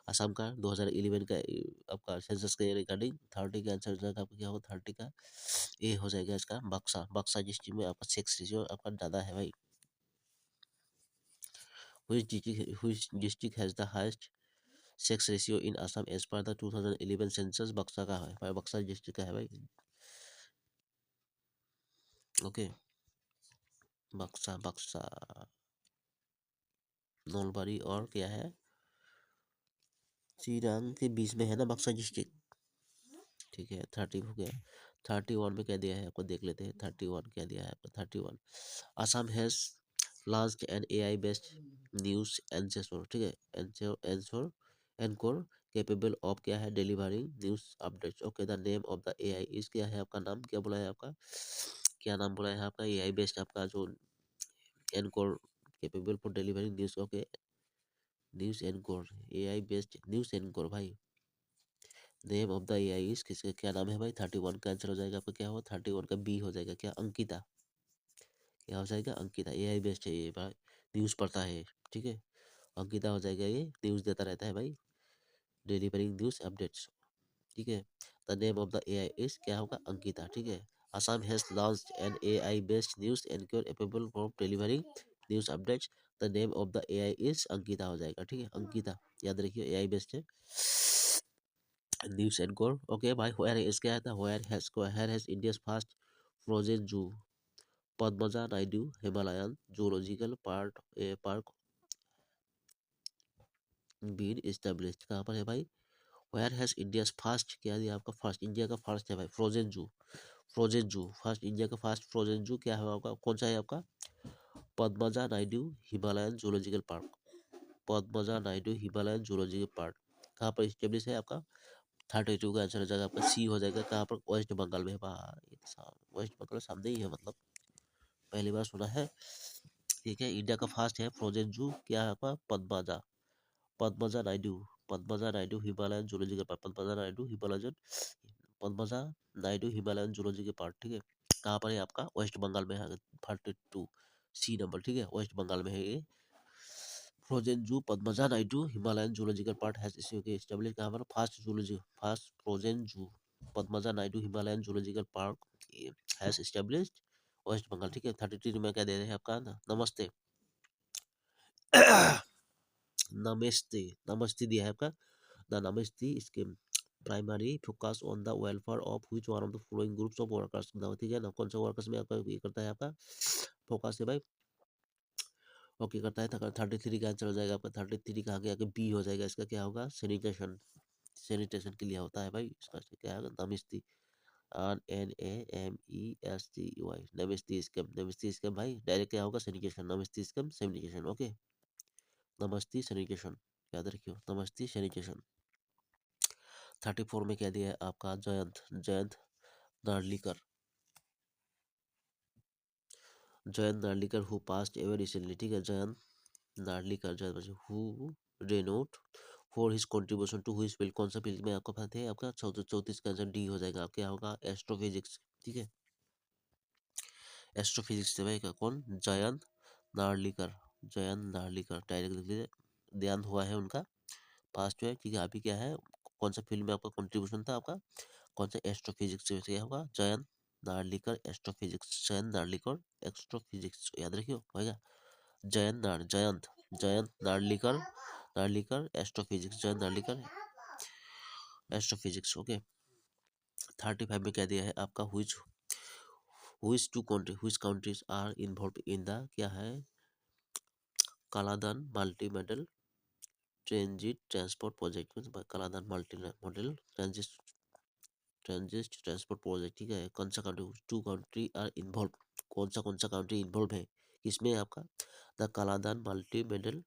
असम का 2011 का आपका सेंसस के रिगार्डिंग। 30 का आंसर हो जाएगा आपका क्या होगा, 30 का ए हो जाएगा इसका बक्सा, बक्सा डिस्ट्रिक्ट में आपका सेक्स रेशियो आपका ज़्यादा है भाई। Which district has the highest sex ratio in Assam as per the 2011 census, Baksa का है भाई, बक्सा डिस्ट्रिक्ट का है भाई, ओके। बक्सा, बक्सा, नौलबारी और क्या है चिरांग के बीच में है ना बक्सा डिस्ट्रिक्ट, ठीक है। 30 हो गया। 31 में क्या दिया है आपको देख लेते हैं, 31 क्या दिया है आपको, 31 Assam has launched an AI based news anchor, ठीक है, एंसर एनकोर कैपेबल ऑफ क्या है delivering news updates, okay. The name of the AI is, क्या है आपका नाम, क्या बोला है आपका, क्या नाम बोला है आपका एआई बेस्ड आपका जो anchor capable for delivering news, okay, news anchor, AI based news anchor भाई। Name of the AI is, किसका क्या नाम है भाई, 31 का आंसर हो जाएगा आपका क्या हो, 31 का बी हो जाएगा क्या, अंकिता, क्या हो जाएगा अंकिता, एआई बेस्ड है ये भाई, न्यूज़ पढ़ता है, ठीक है, अंकिता हो जाएगा, ये न्यूज़ देता रहता है भाई, डिलीवरिंग न्यूज़ अपडेट्स, ठीक है। The name of the AI is, क्या होगा अंकिता, ठीक है। Assam has launched an AI based news anchor capable for delivering news updates, the name of the AI is Ankita हो जाएगा, ठीक है, अंकिता याद रखिए एआई बेस्ड है न्यूज़ एनकोर, ओके भाई। वेयर इज, क्या था, where has India's first frozen zoo Padmaja Naidu Himalayan zoological park been established, कहाँ पर है भाई, वेयर हैज इंडियाज फर्स्ट, क्या दिया आपका फर्स्ट, इंडिया का फर्स्ट है भाई फ्रोजन जू, फ्रोजन जू फर्स्ट, इंडिया का फर्स्ट फ्रोजन जू क्या है आपका, कौन सा है आपका, Padmaja Naidu Himalayan zoological park, Padmaja Naidu Himalayan zoological park कहाँ पर स्टेब्लिश है आपका, 32 का आंसर हो जाएगा आपका सी हो जाएगा, कहाँ पर वेस्ट बंगाल में है भाई, वेस्ट बंगाल सामने ही है मतलब, पहली बार सुना है, ठीक है। इंडिया का फर्स्ट है फ्रोजन जू, क्या है आपका Padmaja, Padmaja Naidu, Padmaja Naidu Himalayan zoological park, Padmaja Naidu Himalayan, Padmaja Naidu Himalayan zoological park, ठीक है, कहाँ पर है आपका वेस्ट बंगाल में है, 32 सी नंबर, ठीक है, वेस्ट बंगाल में है ये frozen zoo, Padmaja Naidu Himalayan zoological park has establish, कहाँ पर first frozen zoo Padmaja Naidu Himalayan zoological park has established West Bengal, ठीक है। 33 में क्या दे रहे हैं आपका ना नमस्ते नमस्ते, नमस्ते दिया है आपका, द नमस्ते scheme primary focus on the welfare of which one of the following groups of workers, ठीक है ना, कौन सा वर्कर्स में आपका ये करता है आपका फोकस है भाई, ओके करता है, 33 का आंसर हो जाएगा आपका, 33 का आगे आगे बी हो जाएगा, इसका क्या होगा सैनिटेशन, सैनिटेशन के लिए होता है भाई, इसका क्या है नमस्ते, RNAMESTY नमस्ते स्कैम, नमस्ते स्कैम भाई डायरेक्ट क्या होगा सैनिटेशन, नमस्ते स्कैम सैनिटेशन, ओके, नमस्ते सैनिटेशन याद रखियो, नमस्ते सैनिटेशन। 34 में क्या दिया है आपका Jayant, Jayant Narlikar, Jayant Narlikar who passed away recently, ठीक है, Jayant Narlikar, Jayant who renowned for his contribution to which field, कौन सा फील्ड में आपको पता है आपका 34 का आंसर डी हो जाएगा, क्या होगा एस्ट्रोफिजिक्स, ठीक है, एस्ट्रोफिजिक्स से भाई का कौन जयंत नार्लिकर, जयंत नार्लिकर डायरेक्ट लिख लीजिए, ध्यान हुआ है उनका पास्ट में, ठीक है। अभी क्या है कौन सा फील्ड में आपका कंट्रीब्यूशन था आपका, कौन सा एस्ट्रोफिजिक्स से क्या होगा जयंत नार्लिकर एस्ट्रोफिजिक्स, जयंत नार्लिकर एस्ट्रोफिजिक्स याद रखियो होगा, Jayant Jayant Narlikar, Narlikar astrophysics, Jayant Narlikar astrophysics, okay. 35 में क्या दिया है आपका which countries are involve in the, क्या है Kaladan multi modal transit transport project में, Kaladan multi modal transit transport project, ठीक है, कौन सा कंट्री, 2 कंट्री आर इन्वॉल्व, कौन सा कंट्री इन्वॉल्व है इसमें आपका द कालाधन multi modal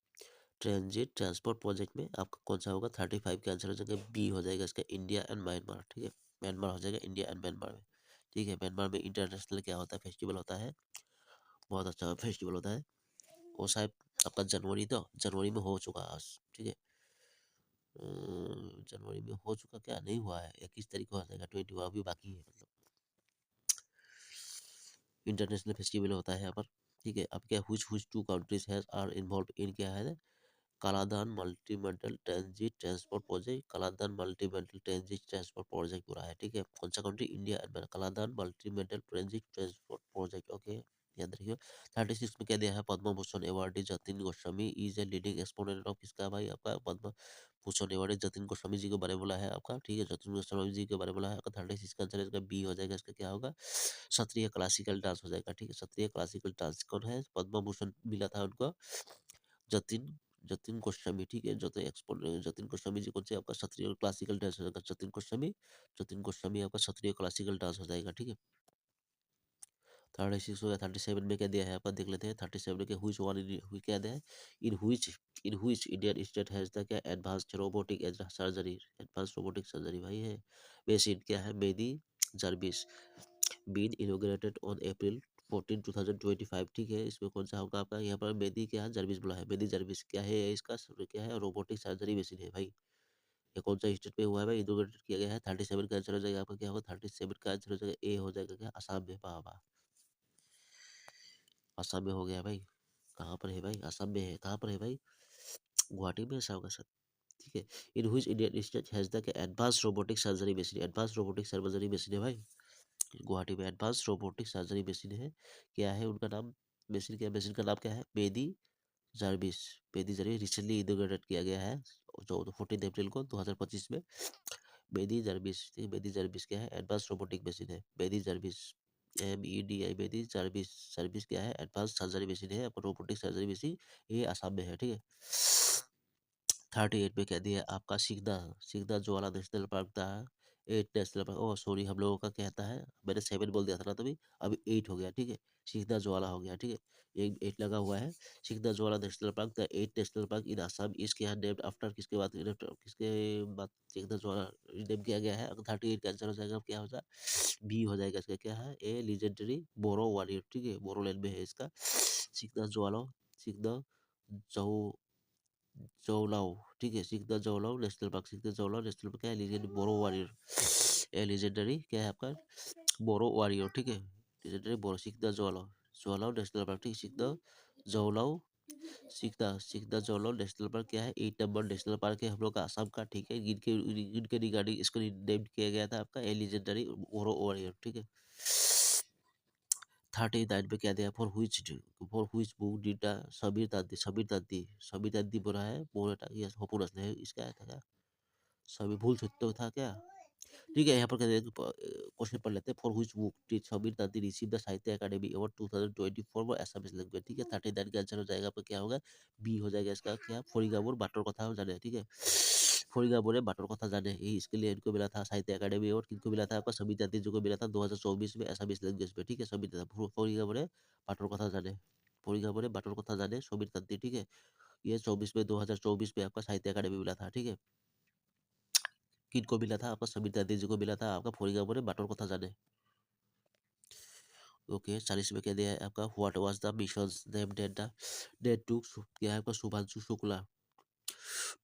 transit transport project में आपका कौन सा होगा? 35 का आंसर हो जाएगा बी हो जाएगा इसका, इंडिया एंड म्यांमार। ठीक है, म्यांमार हो जाएगा, इंडिया एंड म्यांमार में। ठीक है, म्यांमार में इंटरनेशनल क्या होता है? फेस्टिवल होता है, बहुत अच्छा फेस्टिवल होता है। वो शायद आपका जनवरी में हो चुका आज। ठीक है, जनवरी में हो चुका, क्या नहीं हुआ है, 21 तारीख को हो जाएगा, 21 अभी बाकी है, मतलब इंटरनेशनल फेस्टिवल होता है यहाँ पर। ठीक है, अब क्या which two countries has are involve in क्या है? Kaladan multimodal transit transport project, Kaladan multimodal transit transport project पूरा है। ठीक है, कौन सा कंट्री? India and Kaladan multimodal transit transport project. Okay, याद रखियो। 36 में क्या दिया है? Padma Bhushan awardee Jatin Goswami is a leading exponent of किसका भाई? आपका पद्म भूषण अवार्डी जतिन गोस्वामी जी के बारे में बोला है आपका। ठीक है, जतिन गोस्वामी जी के बारे में बोला है आपका। 36 का आंसर इसका बी हो जाएगा, इसका क्या होगा? क्षत्रिय क्लासिकल डांस हो जाएगा। ठीक है, क्षत्रिय क्लासिकल डांस कौन है? पद्म भूषण मिला था उनको, जतिन जतिन गोस्वामी। ठीक है, जतिन गोस्वामी जी कौन से? आपका क्षत्रिय क्लासिकल डांस हो जाएगा, जतिन गोस्वामी आपका क्षत्रिय क्लासिकल डांस हो जाएगा। ठीक है, 36 हो गया। 37 में क्या दिया है आपका? देख लेते हैं 37 के हुई वन हुई क्या दिया है? In which Indian state has the क्या? Advanced robotic surgery, advanced robotic surgery भाई है। बेसिन क्या है? मेदी जर्बिस, बीन इनोग्रेटेड ऑन अप्रैल 14 2025। ठीक है, इसमें कौन सा होगा आपका? यहाँ पर मेदी क्या है? जर्बिस बोला है, मेदी जर्बिस क्या है इसका? क्या है? रोबोटिक सर्जरी मशीन है भाई। ये कौन सा स्टेट पे हुआ है भाई? इनोग्रेटेड किया गया है। 37 का आंसर हो जाएगा आपका, क्या होगा? 37 का आंसर हो जाएगा ए हो जाएगा, क्या? असम में। वाह, असम में हो गया भाई। कहाँ पर है भाई? असम में है। कहाँ पर है भाई? गुवाहाटी में ऐसा होगा सर। ठीक है, in which Indian state has the advance robotic surgery machine, advance robotic surgery machine है भाई। गुवाहाटी में एडवांस रोबोटिक सर्जरी मशीन है। क्या है उनका नाम? मशीन क्या? मशीन का नाम क्या है? Bedi Jarvis. Bedi Jarvis recently inaugurated किया गया है, जो 14 अप्रैल को 2025 में। बेदी जार्विस, ठीक है, बेदी जार्विस क्या है? एडवांस रोबोटिक मशीन है, Bedi Jarvis, MEDI, Bedi Jarvis. Service क्या है? एडवांस सर्जरी मशीन है, रोबोटिक सर्जरी मशीन। ये आसाम में है। ठीक है, 38 में क्या दिया है आपका? सीखना सीखना ज्वाला नेशनल पार्क था, 8 नेशनल पार्क। ओह सॉरी, हम लोगों का क्या था है, मैंने 7 बोल दिया था ना तभी, अभी 8 हो गया। ठीक है, सीखना ज्वाला हो गया। ठीक है, एक 8 लगा हुआ है। Sikhna Jwhwlao national park the 8 national park in Assam इसके यहाँ नेम्ड आफ्टर किसके बाद? किसके बाद सीखना ज्वाला नेम किया गया है? अगर 38 का आंसर हो जाएगा क्या हो जाए? बी हो जाएगा इसका, क्या है? ए लीजेंडरी बोरो वॉरियर। ठीक है, बोरो लैंड में है इसका सीखना ज्वाला, सीखना जो जोलाओ। ठीक है, सीखदा जोलाओ नेशनल पार्क, सीखदा जोलाओ नेशनल पार्क क्या है? लीजेंड बोरो वॉरियर, ए लीजेंडरी क्या है आपका? बोरो वॉरियर। ठीक है, लीजेंडरी बोरो, सीखदा जोलाओ, जोलाओ नेशनल पार्क। ठीक, सीखदा जोलाओ, सीखदा जोलाओ नेशनल पार्क क्या है? 8 नंबर नेशनल पार्क है हम लोग का आसाम का। ठीक है, इनके रिगार्डिंग इसको नेम किया गया था आपका, ए लीजेंडरी बोरो वॉरियर। ठीक है, 39 पे क्या दिया? For which book did Sameer दादी बोला है मोरेटा, यस होपुरस ने इसका था क्या? सभी भूल सकते था क्या? ठीक है, यहाँ पर क्वेश्चन पढ़ लेते हैं। For which book did Sameer दादी रिसीव द साहित्य अकादमी अवार्ड 2024 फॉर असमिस लैंग्वेज। ठीक है, 39 का आंसर हो जाएगा आपका, क्या होगा? बी हो जाएगा इसका, क्या? फरिगाबोर बाटर कथा हो जाने। ठीक है, फरिगाबोरे बाटर कथा जाने, ये इसके लिए इनको मिला था साहित्य अकादमी अवार्ड। किनको मिला था? आपका समीर दादी जी को मिला था 2024 में असमिस लैंग्वेज में। ठीक है, समीर दादी फरिगाबोरे बाटर कथा जाने, फरिगाबोरे बाटर कथा जाने समीर दादी। ठीक है, ये 2024 में आपका साहित्य अकादमी मिला था। ठीक है, किनको मिला था? आपका समीर दादी जी को मिला था आपका, फरिगाबोरे बाटर कथा जाने। ओके, 40 में क्या दिया है आपका? What was the missions name that took क्या है आपका? Shubhanshu Shukla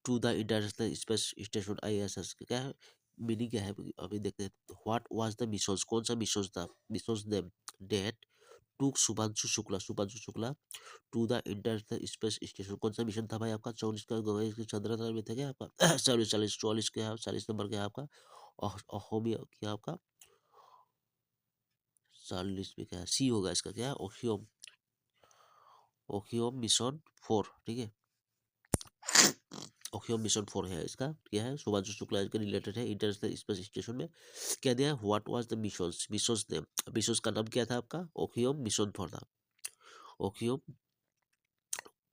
to the international space station ISS। क्या है मीनिंग? क्या है अभी देखते हैं। व्हाट वाज द मिशंस, कौन सा मिशंस था? Missions name that took Shubhanshu Shukla to the international space station, कौन सा मिशन था भाई आपका? 24 का गगन के चंद्रयान में थे क्या आपका? 44 क्या है? 40 नंबर क्या है आपका? अहोमी क्या आपका? 40 में क्या है? सी होगा इसका, क्या है? ओहियोम, ओहियोम मिशन 4। ठीक है, ओहियोम मिशन 4 है इसका, क्या है? शुभांशु शुक्ला के रिलेटेड है इंटरनेशनल स्पेस स्टेशन में। क्या दिया है? What was the missions, missions name, missions का नाम क्या था आपका? ओहियोम मिशन 4 था, ओहियोम,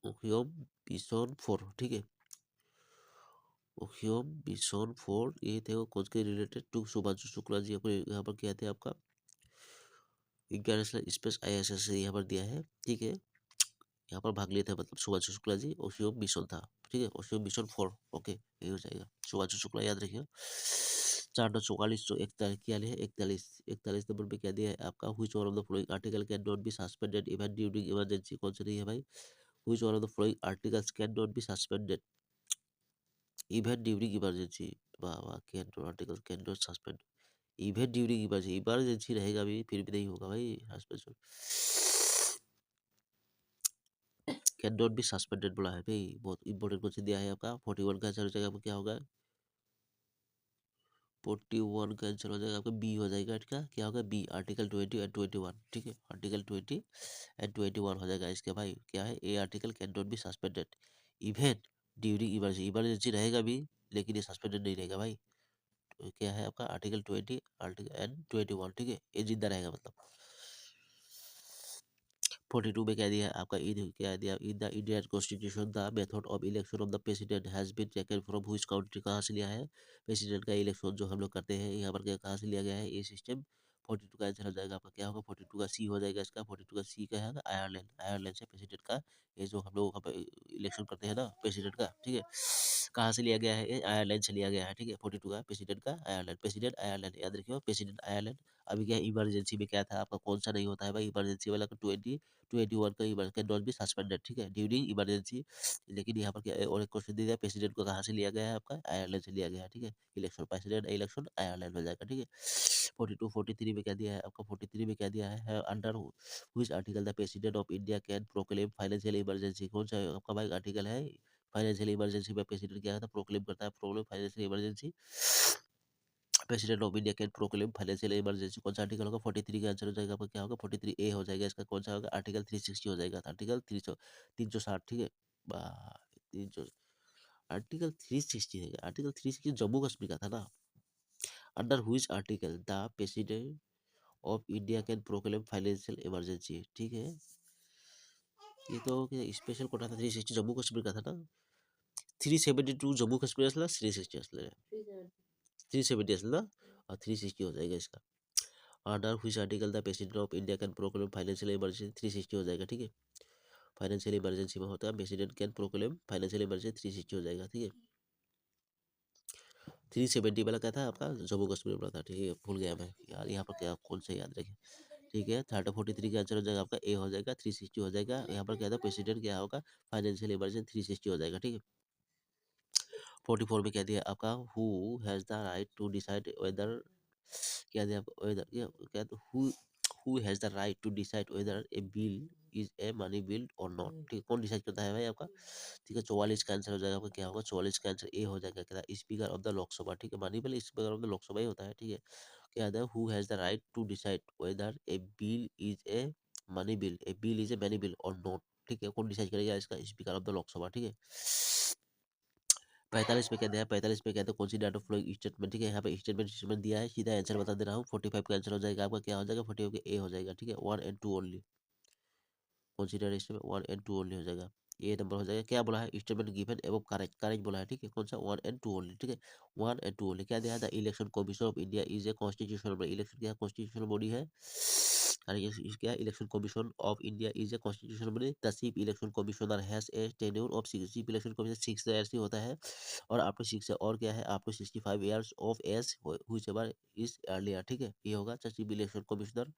ओहियोम मिशन 4। ठीक है, ओहियोम मिशन 4 ये थे वो कौन के रिलेटेड टू? शुभांशु शुक्ला जी को यहाँ पर क्या थे आपका? इंटरनेशनल स्पेस ISS से यहाँ पर दिया है। ठीक है, यहाँ पर भाग लिए थे मतलब सुभाष शुक्ला जी, ओशियम मिशन था, ठीक है, ओशियम मिशन 4, ओके ये हो जाएगा सुभाष शुक्ला, याद रखिए। 444 जो 41 क्या है, 41 नंबर पे क्या दिया है आपका, which one of the following article can not be suspended even during emergency, कौन सा नहीं है भाई, which one of the following articles can not be suspended even during emergency, वाह वाह, can not article can not suspend even during emergency, emergency रहेगा भी फिर भी नहीं होगा भाई suspension, can not be suspended बोला है भाई, बहुत इंपॉर्टेंट क्वेश्चन दिया है आपका। 41 का आंसर हो जाएगा आपका क्या होगा, 41 का आंसर हो जाएगा आपका बी हो जाएगा, इसका क्या होगा बी, आर्टिकल 20 एंड 21, ठीक है, आर्टिकल 20 एंड 21 हो जाएगा इसके भाई, क्या है a article can not be suspended even during emergency, emergency रहेगा भी लेकिन ये सस्पेंडेड नहीं रहेगा भाई, तो क्या है आपका आर्टिकल 20 आर्टिकल एंड 21, ठीक है, ये जिंदा रहेगा मतलब। 42 में क्या दिया है आपका, इन क्या दिया, in the Indian constitution the method of election of the president has been taken from which country, कहाँ से लिया है प्रेसिडेंट का इलेक्शन जो हम लोग करते हैं यहाँ पर, क्या कहाँ से लिया गया है ये सिस्टम। 42 का आंसर हो जाएगा आपका क्या होगा, 42 का सी हो जाएगा इसका, 42 का सी का है आयरलैंड, आयरलैंड से प्रेसिडेंट का ये जो हम लोग इलेक्शन करते हैं ना प्रेसिडेंट का, ठीक है, कहाँ से लिया गया है, ये आयरलैंड से लिया गया है, ठीक है, 42 का प्रेसिडेंट का आयरलैंड, प्रेसिडेंट आयरलैंड याद रखियो, प्रेसिडेंट आयरलैंड। अभी क्या इमरजेंसी में क्या था आपका, कौन सा नहीं होता है भाई इमरजेंसी वाला, 21 का कैन नॉट बी सस्पेंडेड, ठीक है, ड्यूरिंग इमरजेंसी। लेकिन यहाँ पर क्या और एक क्वेश्चन दिया है, प्रेसिडेंट को कहाँ से लिया गया है आपका, आयरलैंड से लिया गया है, ठीक है, इलेक्शन प्रेसिडेंट इलेक्शन आयरलैंड हो जाएगा, ठीक है। 43 में क्या दिया है आपका, 43 में क्या दिया है, under which article the president of India can proclaim financial emergency, कौन सा आपका भाई आर्टिकल है, फाइनेंशियल इमरजेंसी में प्रेसिडेंट क्या था प्रोक्लेम करता है, problem financial emergency, president of India can proclaim financial emergency, कौन सा आर्टिकल होगा, 43 का आंसर हो जाएगा आपका क्या होगा, 43 ए हो जाएगा इसका, कौन सा होगा आर्टिकल 360 हो जाएगा, आर्टिकल 360, ठीक है, 300 आर्टिकल 360 है, आर्टिकल 360 जम्मू कश्मीर का था ना, under which article the president of India can proclaim financial emergency, ठीक है, ये तो स्पेशल कोटा था, 360 जम्मू कश्मीर का था ना, 372 जम्मू कश्मीर असला, 360 असला, 370 असला और 360 हो जाएगा इसका, under which article the president of India can proclaim financial emergency, 360 हो जाएगा, ठीक है, फाइनेंशियल इमरजेंसी में होता है president can proclaim financial emergency, 360 हो जाएगा, ठीक है। 370 वाला क्या था आपका, जम्मू कश्मीर वाला था, ठीक है, भूल गया मैं यार, यहाँ पर क्या कौन सा याद रखे, ठीक है, 43 का आंसर हो जाएगा आपका ए हो जाएगा, 360 हो जाएगा, यहाँ पर क्या था प्रेसिडेंट क्या होगा फाइनेंशियल इमरजेंसी, 360 हो जाएगा, ठीक है। 44 में क्या दिया आपका, who has the right to decide whether, क्या दिया आपको वेदर, क्या who has the right to decide whether a bill is a money bill और नॉट, ठीक है, कौन डिसाइड करता है भाई आपका, ठीक है, 44 का आंसर हो जाएगा आपका क्या होगा, 44 का आंसर ए हो जाएगा, क्या स्पीकर ऑफ द लोकसभा, ठीक है, money bill speaker of the Lok Sabha ही होता है, ठीक है, क्या है who has the right to decide whether a bill is a money bill, a bill is a money bill और नॉट, ठीक है, कौन डिसाइड करेगा इसका, स्पीकर ऑफ द लोकसभा, ठीक है। 45 में क्या दिया है, 45 में कहते हैं कौन सी डाटा फ्लोइंग स्टेटमेंट, ठीक है, यहाँ पे स्टेटमेंट दिया है, सीधा आंसर बता दे रहा हूँ, 45 का आंसर हो जाएगा आपका क्या हो जाएगा, 45 का ए हो जाएगा, ठीक है, 1 and 2 only, consider statement 1 and 2 only हो जाएगा, ये नंबर हो जाएगा, क्या बोला है स्टेटमेंट गिवन एवं करेक्ट, करेक्ट बोला है, ठीक है, कौन सा 1 एंड 2 ओनली, ठीक है, 1 एंड 2 ओनली, क्या दिया था election commission of India is a constitutional body, election क्या कॉन्स्टिट्यूशनल बॉडी है, क्या election commission of India is a constitutional body, the chief election commissioner has a tenure of 6, chief election commissioner 6 years ही होता है, और after 6 और क्या है after 65 years of age whichever is earlier, ठीक है, ये होगा chief election commissioner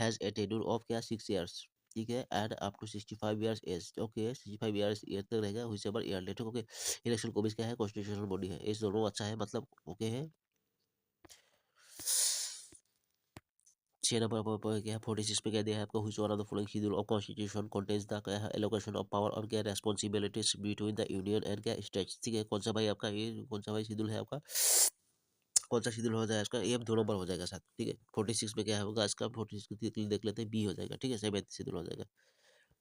has a tenure of क्या 6 ईयर्स, ठीक है, and up to 65 years age, okay 65 years year तक रहेगा व्हिचएवर ईयर, ठीक, ओके। इलेक्शन कमीशन क्या है कॉन्स्टिट्यूशनल बॉडी है, इस दोनों अच्छा है मतलब ओके है। 6 नंबर पर क्या है 46 पे क्या दिया है आपको, which one of the following schedule of constitution contains the क्या है एलोकेशन ऑफ पावर और क्या responsibilities between the union and क्या स्टेट्स, ठीक है, कौन सा भाई आपका ये कौन सा भाई शेड्यूल है आपका, कौन सा शेड्यूल हो जाएगा इसका, ये 2 नंबर हो जाएगा साथ, ठीक है। 46 में क्या होगा इसका, 46 को देख लेते हैं, बी हो जाएगा, ठीक है, 7 शेड्यूल हो जाएगा।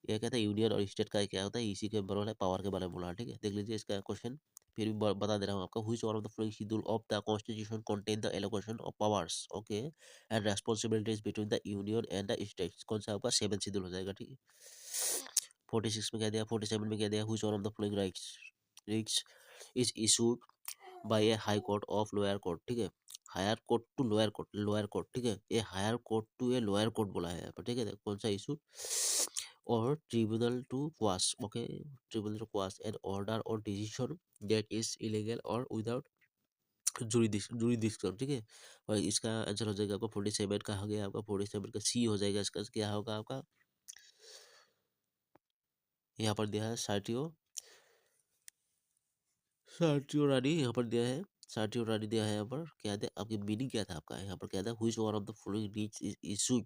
ये कहता है यूनियन और स्टेट का क्या होता है, इसी के बराबर है पावर के बारे में बोला है, ठीक है, देख लीजिए इसका क्वेश्चन, फिर भी बता दे रहा हूँ आपका, which one of the following schedule of the constitution contain the allocation of powers, okay, and responsibilities between the union and the states, कौन सा आपका 7 शेड्यूल हो जाएगा, ठीक है। 46 में क्या दिया, 47 में क्या दिया, which one of the following rights is issued by a high court of lower court, ठीक है, higher court to lower court, lower court, ठीक है, ये higher court to a lower court बोला है यहाँ पर, ठीक है, कौन सा issue or tribunal to quash, okay, tribunal to quash an order or decision that is illegal or without jurisdiction, ठीक है। और इसका आंसर हो जाएगा आपका 47 का हो गया, आपका 47 का सी हो जाएगा। इसका क्या होगा आपका, यहाँ पर दिया है साटियो साटियो रानी, यहाँ पर दिया है साटियो रानी दिया है। यहाँ पर क्या था आपकी मीनिंग, क्या था आपका, यहाँ पर क्या था, which one of the following writ is issued,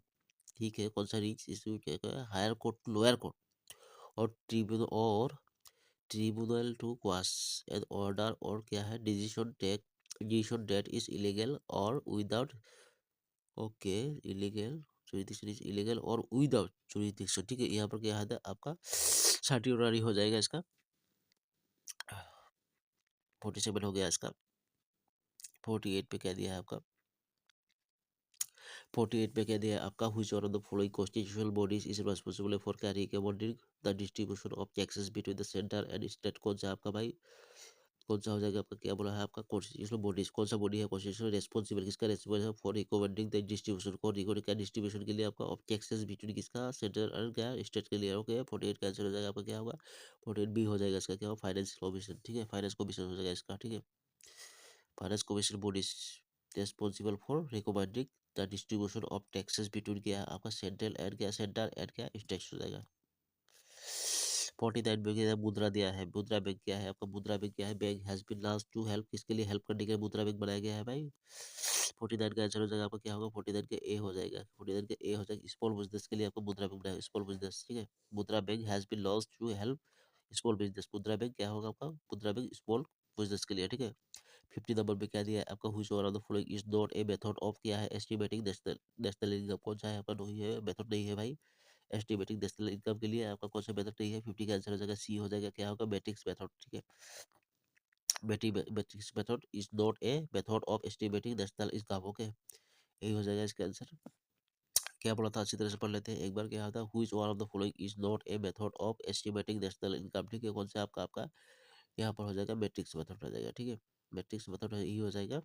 ठीक है, कौन सा रीच इशू क्या है, higher court to lower court और tribunal to quash an order, और क्या है डिसीजन डेट इज इलीगल और without, okay, illegal jurisdiction is illegal और विदाउट जुरिडिक्शन, ठीक है। यहाँ पर क्या है आपका सर्टिफिकेट हो जाएगा इसका। 47 हो गया इसका। 48 पे क्या दिया है आपका, 48 पे क्या दिया है आपका, which one of the following constitutional bodies is responsible for carrying accounting the distribution of taxes between the centre and state, कौन सा आपका भाई, कौन सा हो जाएगा आपका, क्या बोला है आपका कॉन्स्टिट्यूशनल बॉडीज, कौन सा बॉडी है कॉन्स्टिट्यूशनल रेस्पॉन्सिबल, किसका रेस्पॉन्सिबल है फॉर रिकमेंडिंग द डिस्ट्रीब्यूशन, को रिकॉर्डिंग का डिस्ट्रीब्यूशन के लिए आपका ऑफ टैक्सेस बिटवीन किसका सेंटर और क्या स्टेट के लिए, ओके। 48 का आंसर हो जाएगा आपका, क्या होगा 48 बी हो जाएगा इसका, क्या होगा फाइनेंस कमीशन, ठीक है, फाइनेंस कमीशन हो जाएगा इसका, ठीक है। Finance commission bodies responsible for recommending the distribution of taxes between क्या है आपका सेंट्रल एंड क्या सेंटर एंड क्या स्टेट हो जाएगा। 49 में क्या मुद्रा दिया है, मुद्रा बैंक क्या है आपका, मुद्रा बैंक क्या है, bank has been launch to help, किसके लिए हेल्प करने के लिए मुद्रा बैंक बनाया गया है भाई। 49 का आंसर हो जाएगा आपका, क्या होगा 49 का ए हो जाएगा, 49 का ए हो जाएगा, स्मॉल बिजनेस के लिए आपको मुद्रा बैंक बनाया, स्मॉल बिजनेस, ठीक है। Mudra bank has been launch to help small business, Mudra bank क्या होगा आपका, मुद्रा बैंक स्मॉल बिजनेस के लिए, ठीक है। 50 नंबर पे क्या दिया है आपका, which one of the following is not a method of क्या है एस्टिमेटिंग नेशनल इनकम, कौन सा है आपका, नहीं है मेथड नहीं है भाई एस्टिमेटिंग नेशनल इनकम के लिए आपका कौन सा मेथड नहीं है। 50 का आंसर हो जाएगा सी हो जाएगा, क्या होगा मैट्रिक्स मेथड, ठीक है। Matrix method is not a method of estimating national income, okay, यही हो जाएगा इसका आंसर। क्या बोला था अच्छी तरह से पढ़ लेते हैं एक बार, क्या होता है which one of the following is not a method of estimating national income, ठीक है, कौन सा आपका आपका यहाँ पर हो जाएगा मैट्रिक्स मेथड हो जाएगा, ठीक है। मैट्रिक्स मेथड यही हो जाएगा,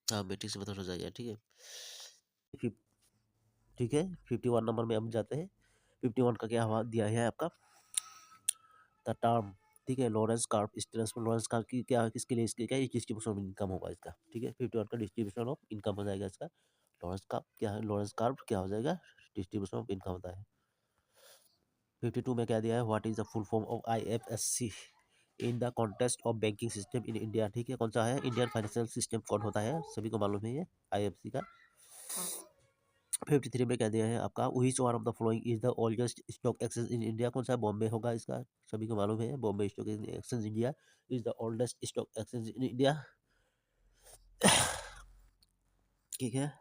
हाँ मैट्रिक्स मेथड हो जाएगा, ठीक है। ठीक है 51 नंबर में हम जाते हैं। 51 का क्या हवा दिया है आपका, द टर्म, ठीक है, लॉरेंस कार्प स्टेटस में लॉरेंस कार्प की क्या किसके लिए, इसके क्या डिस्ट्रीब्यूशन ऑफ इनकम होगा इसका, ठीक है। 51 का डिस्ट्रीब्यूशन ऑफ इनकम हो जाएगा इसका। लॉरेंस कार्प क्या है, लॉरेंस कार्प क्या हो जाएगा डिस्ट्रीब्यूशन ऑफ इनकम होता है। 52 में क्या दिया है, what is the full form of IFSC in the context of banking system in India, ठीक है, कौन सा है इंडियन फाइनेंशियल सिस्टम कौन होता है, सभी को मालूम है ये IFC का। 53 में क्या दिया है आपका, which one of the following is the oldest stock exchange in India, कौन सा बॉम्बे होगा इसका, सभी को मालूम है Bombay stock exchange India is the oldest stock exchange in India, ठीक है।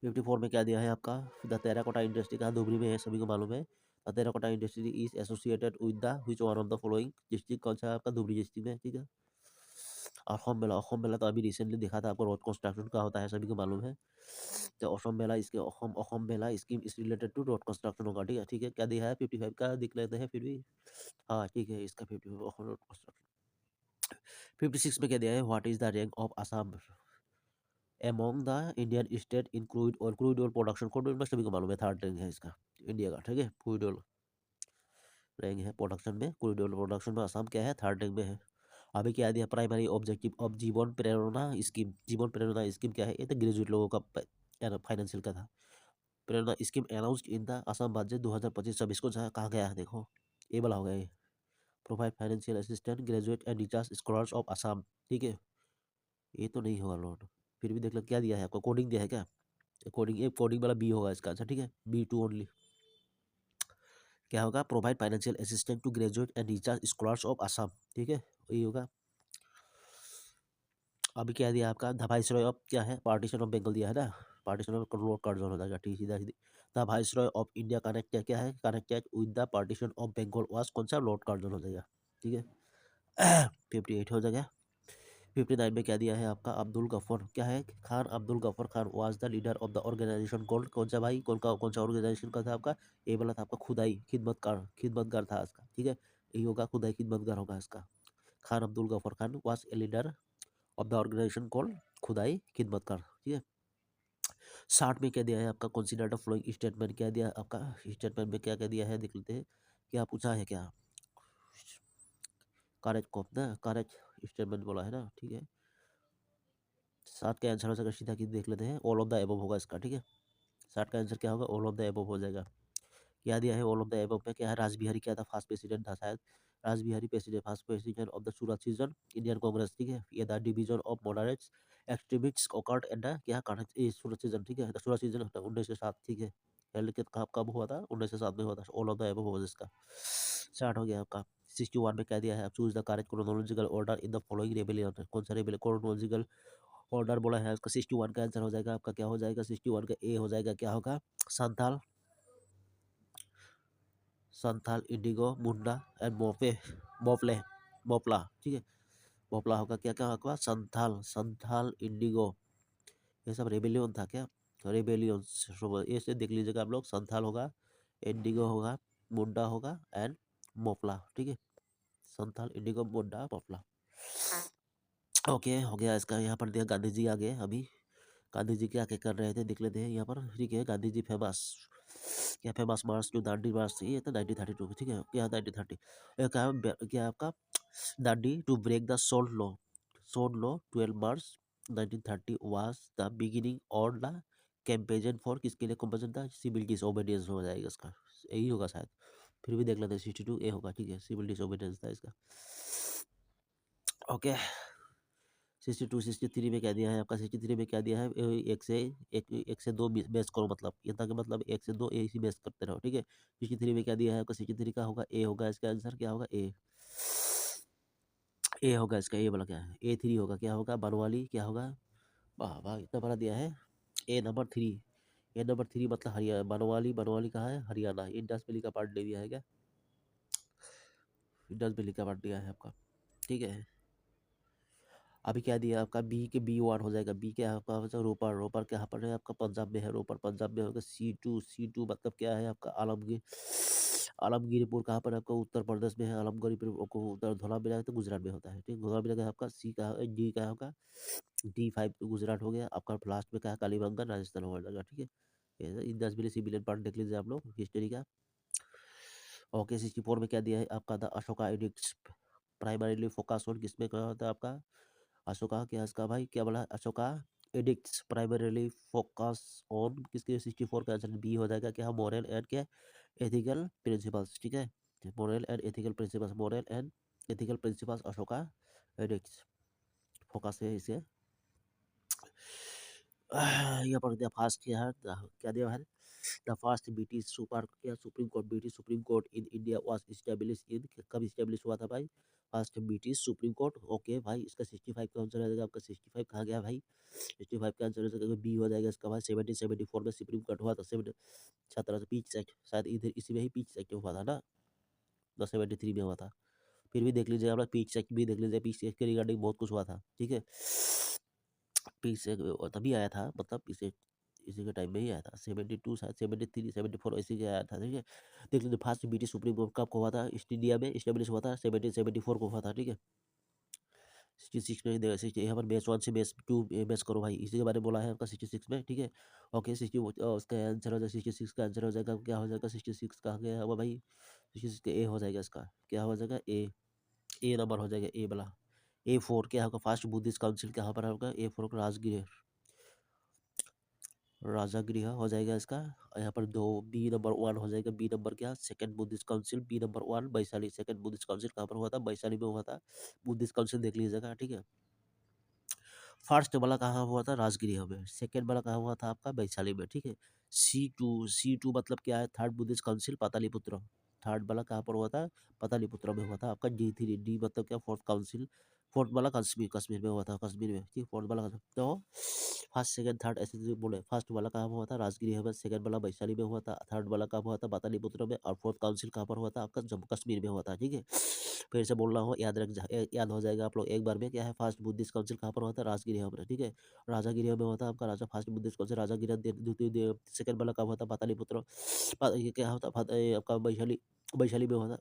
54 में क्या दिया है आपका, द टेराकोटा इंडस्ट्री का धुबरी में है, सभी को मालूम है। The terracotta industry is associated with the which one of the following district, कौन सा आपका धुबरी डिस्ट्रिक्ट में, ठीक है। असम मेला तो अभी रिसेंटली देखा था आपको, रोड कंस्ट्रक्शन का होता है, सभी को मालूम है। तो असम मेला इसके Assam Mala scheme is related to road construction होगा, ठीक है, ठीक है। क्या दिया है 55 का दिख लेते हैं फिर भी, हाँ ठीक है, इसका 55 असम रोड कंस्ट्रक्शन। 56 में क्या दिया है, what is the rank of Assam among the Indian state in crude oil production, crude oil में सभी को मालूम है थर्ड रैंक है इसका इंडिया का, ठीक है। क्रूड ऑयल रैंक है प्रोडक्शन में, क्रूड ऑयल प्रोडक्शन में असम क्या है थर्ड रैंक में है। अभी क्या दिया, प्राइमरी ऑब्जेक्टिव ऑफ जीवन प्रेरणा स्कीम, जीवन प्रेरणा स्कीम क्या है, ये तो ग्रेजुएट लोगों का फाइनेंशियल का था। Prerana scheme announced in the Assam budget 2025-26 को कहा गया है, देखो ये वाला हो गया ये, provide financial assistant graduate and research scholars of Assam, ठीक है। ये तो नहीं होगा लॉर्ड, फिर भी देख लो क्या दिया है आपको, कोडिंग दिया है क्या, कोडिंग, ये कोडिंग वाला बी होगा इसका आंसर, ठीक है, B2 ओनली। क्या होगा, provide financial assistant to graduate and research scholars of Assam, ठीक है, यही होगा। अभी क्या दिया आपका, द वाइसरॉय ऑफ क्या है, पार्टीशन ऑफ बंगाल दिया है ना, partition of control Curzon हो जाएगा, ठीक सीधा सीधी। The viceroy of India connected क्या है, connected with the partition of Bengal was कौन सा, लॉर्ड कार्जन हो जाएगा, ठीक है। 58 हो जाएगा। 59 में क्या दिया है आपका, अब्दुल गफर क्या है, Khan Abdul Gaffar Khan was the leader of the organisation called, कौन सा भाई, कौन सा ऑर्गेनाइजेशन का था आपका, ये वाला था आपका खुदाई खिदमतगार था इसका, ठीक है, यही होगा खुदाई खिदमतगार होगा इसका। Khan Abdul Gaffar Khan was a leader of the organisation called Khudai Khidmatgar, ठीक है। 60 में क्या दिया है आपका, कंसीडर द फ्लोइंग स्टेटमेंट क्या दिया है आपका, स्टेटमेंट में क्या क्या दिया है देख लेते हैं। क्या पूछा है, क्या करेक्ट को ना, करेक्ट स्टेटमेंट बोला है ना, ठीक है। 60 का आंसर हो जाएगा सीधा, कि देख लेते हैं, ऑल ऑफ द एबव होगा इसका, ठीक है। 60 का आंसर क्या होगा, ऑल ऑफ द एबव हो जाएगा। क्या दिया है ऑल ऑफ द एबव में, क्या है, रासबिहारी क्या था, फर्स्ट प्रेसिडेंट था शायद, Rashbehari president, first president of the Surat session Indian Congress, ठीक है। ये the division of moderates extremists occurred and क्या करंट सूरत सीजन, ठीक है। सूरत सीजन 1907, ठीक है। हेल्ड के कब कब हुआ था, 1907 में हुआ था। ऑल ऑफ द एबव होगा इसका, स्टार्ट हो गया आपका। 61 में क्या दिया है, choose the correct chronological order in the following rebellion, कौन सा रेबेलियन क्रोनोलॉजिकल ऑर्डर बोला है उसका। 61 का आंसर हो जाएगा आपका, क्या हो जाएगा, 61 का ए हो जाएगा, क्या होगा, संथाल, संथाल, इंडिगो, मुंडा एंड मोपले, मोपला, ठीक है। मोपला होगा, क्या क्या होगा, संथाल, संथाल, इंडिगो, ये सब रेबेलियन था क्या, रेबेलियन, ये से देख लीजिएगा आप लोग। संथाल होगा, इंडिगो होगा, मुंडा होगा एंड मोपला, ठीक है। संथाल, इंडिगो, मुंडा, मोपला। ओके, हो गया इसका। यहाँ पर दिया गांधी जी आ गए अभी। गांधी जी क्या क्या कर रहे थे देख लेते हैं यहाँ पर, ठीक है। गांधी जी फेमस, क्या फेमस मार्च जो दांडी मार्च थी, ये तो 1932, ठीक है। क्या 1930, क्या आपका Dandi to break the salt law 12 March 1930 was the beginning और द कैंपेजन फॉर, किसके लिए कंपेजन था, सिविल डिसोबीडियंस हो जाएगा इसका, यही होगा शायद। फिर भी देख लेते हैं, 62 ए होगा, ठीक है। सिविल डिसोबीडियंस था इसका, ओके। 62 63 में क्या दिया है आपका, 63 में क्या दिया है, एक से दो बेस करो, मतलब ये था कि मतलब एक से दो एक ही बेस करते रहो, ठीक है। 63 में क्या दिया है आपका, 63 का होगा ए होगा इसका आंसर, क्या होगा, ए होगा इसका, ए वाला क्या है, A3 होगा, क्या होगा, बनवाली, क्या होगा, वाह वाह इतना बड़ा दिया है। A नंबर 3, A नंबर 3 मतलब हरियाणा, बनवाली, बनवाली कहाँ है, हरियाणा। इंडस वैली का पार्ट ले दिया है क्या, इंडस वैली का पार्ट दिया है आपका, ठीक है। अभी क्या दिया आपका, बी के B1 हो जाएगा, बी क्या है आपका, हो जाएगा रोपर, रोपर कहाँ पर है आपका, पंजाब में है, रोपर पंजाब में होगा। C2 मतलब क्या है आपका, आलमगीर, आलमगीरपुर कहाँ पर है आपका, उत्तर प्रदेश में है। आलमगीरपुर को उधर धौला मिला तो गुजरात में होता है, ठीक। धौला मिला का आपका सी का, डी का होगा, D5 तो गुजरात हो गया आपका। लास्ट में क्या है, कालीबंगन राजस्थान हो जाएगा, ठीक है। ये 10 मिलियन सिविलियन पार्ट देख लीजिए आप लोग हिस्ट्री का। ओके, 64 में क्या दिया है आपका, the Ashoka addicts primarily focus on, किसमें क्या होता है आपका, अशोका क्या है इसका भाई, क्या बोला, Ashoka addicts primarily focus on, किसके, 64 का आंसर बी हो जाएगा, क्या, मोरल एंड क्या, एथिकल प्रिंसिपल्स, ठीक है। Moral and ethical principles, moral and ethical principles, Ashoka addicts focus है इसे। यहाँ पर दिया फास्ट क्या है, क्या दिया है, द फर्स्ट ब्रिटिश सुपर क्या supreme court, British supreme court in India was establish in, कब इस्टेब्लिश हुआ था भाई, first British supreme court. Okay भाई, इसका 65 का आंसर आ जाएगा आपका, 65 कहा गया भाई, 65 का आंसर हो जाएगा बी हो जाएगा इसका भाई। 1774 में सुप्रीम कोर्ट हुआ था, 7 17 से पीच एक्ट शायद इधर इसी में ही पीच एक्ट हुआ था ना, 73 में हुआ था। फिर भी देख लीजिए आप लोग, पीच एक्ट भी देख लीजिए, पीच एक्ट के रिगार्डिंग बहुत कुछ हुआ था, ठीक है। पीस तभी आया था, मतलब इसे इसी के टाइम में ही आया था, 72 शायद 73 74 इसी के आया था, ठीक है। देख लीजिए फर्स्ट ब्रिटिश सुप्रीम कोर्ट कब को हुआ था, ईस्ट इंडिया में इस्टेब्लिश हुआ था, 1774 को हुआ था, ठीक है। 66 में देगा, 60 यहाँ पर बेस 1 से बेस 2 बेस करो भाई, इसी के बारे में बोला है आपका 66 में, ठीक है। ओके, 60 उसका आंसर हो जाएगा, 66 का आंसर हो जाएगा, क्या हो जाएगा, 66 कहा गया होगा भाई, 66 का ए हो जाएगा इसका, क्या हो जाएगा, ए नंबर हो जाएगा, ए वाला। A4 क्या होगा, फर्स्ट बुद्धिस्ट काउंसिल कहाँ पर होगा, A4 राजगीर, राजागृह हो जाएगा इसका। यहाँ पर दो, B नंबर 1 हो जाएगा, बी नंबर क्या, second Buddhist council, B number 1 Vaishali, second Buddhist council कहाँ पर हुआ था, वैशाली में हुआ था। बुद्धिस्ट काउंसिल देख लीजिएगा, ठीक है। फर्स्ट वाला कहाँ हुआ था, राजगृह में, सेकंड वाला कहाँ हुआ था आपका, वैशाली में, ठीक है। C2 मतलब क्या है, third Buddhist council Pataliputra, third वाला कहाँ पर हुआ था, पाटलिपुत्र में हुआ था आपका। D3 मतलब क्या, फोर्थ काउंसिल, फोर्थ वाला कश्मीर, कश्मीर में हुआ था, कश्मीर में, ठीक, फोर्थ वाला तो फर्स्ट सेकंड थर्ड ऐसे जो बोले, फर्स्ट वाला कहाँ हुआ था, राजगीर में, सेकंड वाला वैशाली में हुआ था, थर्ड वाला कहाँ हुआ था, पाटलिपुत्र में, और फोर्थ काउंसिल कहाँ पर हुआ था आपका, जम्मू कश्मीर में हुआ था, ठीक है। फिर से बोल रहा हूँ, याद हो जाएगा आप लोग एक बार में, क्या है, फर्स्ट बुद्धिस्ट काउंसिल कहाँ पर हुआ था, राजगीर में, ठीक है। राजागिरी में हुआ था आपका, राजा फर्स्ट बुद्धिस्ट काउंसिल राजागिरी, द्वितीय सेकंड वाला कहाँ हुआ था, पाटलिपुत्र, ये क्या होता आपका वैशाली, वैशाली में हुआ था।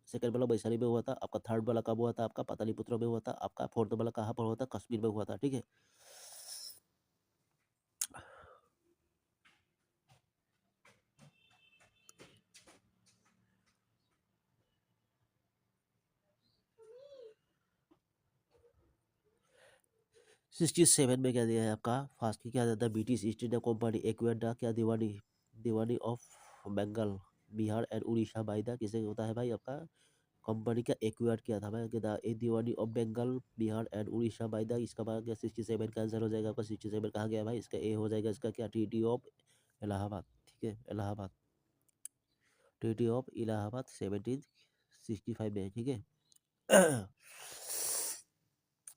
सेकंड वाला वैशाली में हुआ था आपका, थर्ड वाला कब हुआ था आपका, पाटलिपुत्र में हुआ था आपका, फोर्थ वाला कहाँ पर हुआ था, कश्मीर में हुआ था, ठीक है। 67 में क्या दिया है आपका फास्ट की क्या देता है British East India company acquired the क्या diwani of Bengal Bihar and Orissa by the किसे होता है भाई आपका कंपनी का एक्वायर किया था भाई क्या a diwani of Bengal Bihar and Orissa by the इसका बाद क्या 67 का आंसर हो जाएगा आपका 67 कहा गया भाई इसका ए हो जाएगा इसका क्या ट्रीटी ऑफ इलाहाबाद ठीक है इलाहाबाद ट्रीटी ऑफ इलाहाबाद 1765 में ठीक है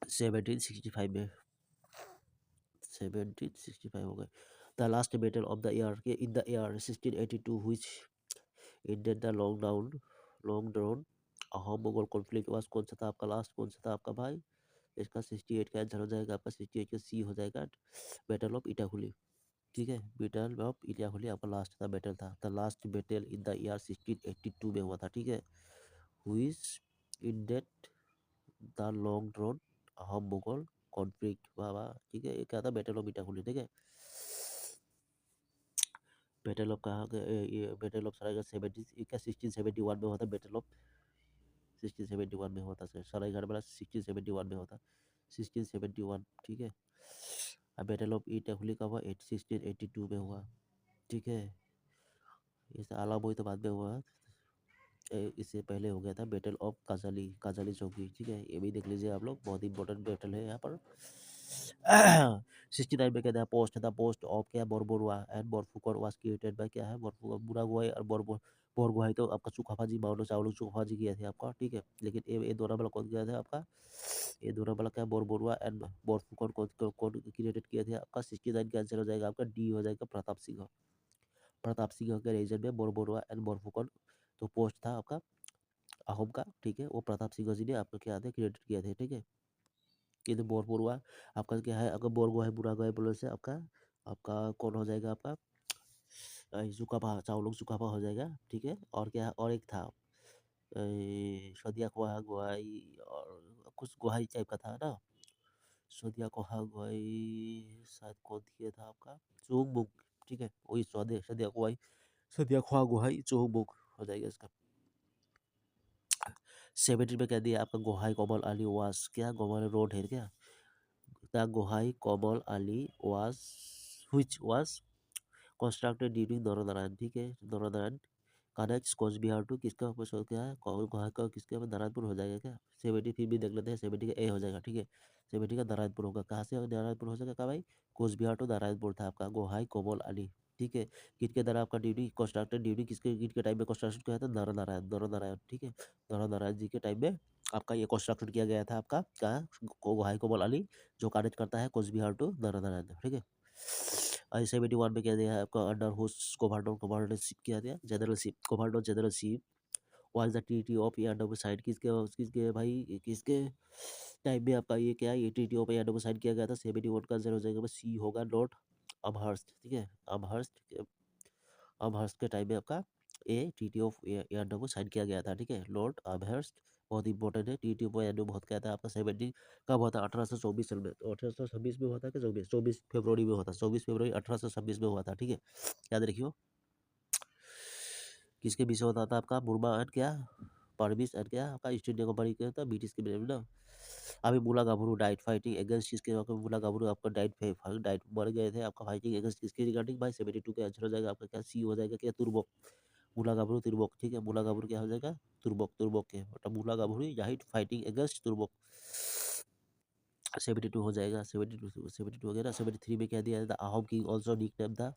1765 में 1765 हो गए the last battle of the year in the year 1682 which ended the long drawn Ahom Mughal conflict was कौन सा था आपका लास्ट कौन सा था आपका भाई इसका 68 का आंसर हो जाएगा आपका 68 का सी हो जाएगा बैटल ऑफ इटाहुली ठीक है बैटल ऑफ इटाहुली आपका लास्ट का बैटल था the last battle in the year 1682 में हुआ था ठीक है which ended the long drawn Ahom Mughal conflict वाह ठीक है ये क्या था बैटल ऑफ इटाहुली ठीक है बैटल ऑफ कहाँ ये बैटल ऑफ सरायघाट 1671 में हुआ था बैटल ऑफ 1671 में हुआ था सरायघाट वाला 1671 में हुआ था 1671 ठीक है अब बैटल ऑफ इटाहुली का हुआ 1682 में हुआ ठीक है इसे आलामोई तो बाद में हुआ इससे पहले हो गया था बैटल ऑफ काजाली चौकी ठीक है ये भी देख लीजिए आप लोग बहुत इंपॉर्टेंट बैटल है यहाँ पर 69 में कहता है पोस्ट ऑफ क्या Borborua and Borphukan was created by क्या है बोरफुकन बुरागुआई और बोरगुआई तो आपका सुखाफाजी माउंट चावल सुखाफाजी किया थे आपका ठीक है लेकिन ये दोनों वाला कौन किया था आपका ये दोनों वाला क्या बोरबोरुआ एंड बोरफुकन कौन क्रिएटेड किया थे आपका 69 का आंसर हो जाएगा आपका डी हो जाएगा प्रताप सिंह के रीजन में बोरबोरुआ एंड बोरफुकन तो पोस्ट था आपका अहोम का ठीक है वो प्रताप सिंह जी ने आपको क्या थे क्रिएटेड किया थे ठीक है ये तो बोरबोरुआ आपका क्या है आपका बोरगुआ है बुरागुआ बोले से आपका आपका कौन हो जाएगा आपका सुकाफा चावलों सुकाफा हो जाएगा ठीक है और क्या और एक था सदिया कोहा गुआई और कुछ गुहाई टाइप का था ना सदिया कोहा गुआई शायद कौन दिया था आपका चोंगमुंग ठीक है वही सदिया गुआई सदिया खोहा गुहाई चोंगमुंग हो जाएगा इसका 70 में कह दिया आपका गोहाई कोमल अली वास क्या गोमल रोड है क्या द गोहाई कोमल अली वास which was constructed during Naranarayan ठीक है नरनारायण कनेक्ट्स कोच बिहार टू किसका ऊपर शो क्या है गोहाई का किसके ऊपर नारायणपुर हो जाएगा क्या 70 फिर भी देख लेते हैं 70 का ए हो जाएगा ठीक है 70 का नारायणपुर होगा कहाँ से नारायणपुर हो जाएगा क्या भाई कोच बिहार टू नारायणपुर था आपका गोहाई कोमल अली ठीक है किट के द्वारा आपका ड्यूटी कंस्ट्रक्टेड ड्यूटी किसके किट के टाइम में कंस्ट्रक्शन किया था नरनारायण ठीक है नरनारायण जी के टाइम में आपका ये कंस्ट्रक्शन किया गया था आपका क्या गोहाई कोमल अली जो कनेक्ट करता है कोच बिहार टू नरनारायण ठीक है 71 में क्या दिया है आपका अंडर होस्ट कमांडरशिप किया गया generalship was the treaty of air sign किसके भाई किसके टाइम में आपका ये क्या ये ट्रीटी ऑफ एयर साइन किया गया था 71 का आंसर हो जाएगा सी होगा लॉर्ड अमहर्स्ट ठीक है अमहर्स्ट के टाइम में आपका ए ट्रीटी ऑफ एयर साइन किया गया था ठीक है लॉर्ड अमहर्स्ट बहुत इंपॉर्टेंट है ट्रीटी ऑफ एयर बहुत क्या था आपका 70 कब हुआ था 1824 साल में तो 1826 में हुआ था कि 24 फरवरी में हुआ था 24 फरवरी 1826 में हुआ था ठीक है याद रखियो किसके बीच में होता था आपका बुर्मा एंड क्या परमिस एंड क्या आपका ईस्ट इंडिया कंपनी क्या था ब्रिटिश के बीच में ना अभी मुला गाभरू डाइट फाइटिंग अगेंस्ट किसके मुला गाभरू आपका डाइट मर गए थे आपका फाइटिंग अगेंस्ट किसके रिगार्डिंग भाई 72 का आंसर हो जाएगा आपका क्या सी हो जाएगा क्या तुर्बोक मुला गाभरू तुर्बोक ठीक है मुला गाभरू क्या हो जाएगा तुर्बोक के मतलब मुला गाभरू डाइट फाइटिंग अगेंस्ट तुर्बोक 72 हो जाएगा 72 वगैरह 73 में क्या दिया था Ahom king also nick name था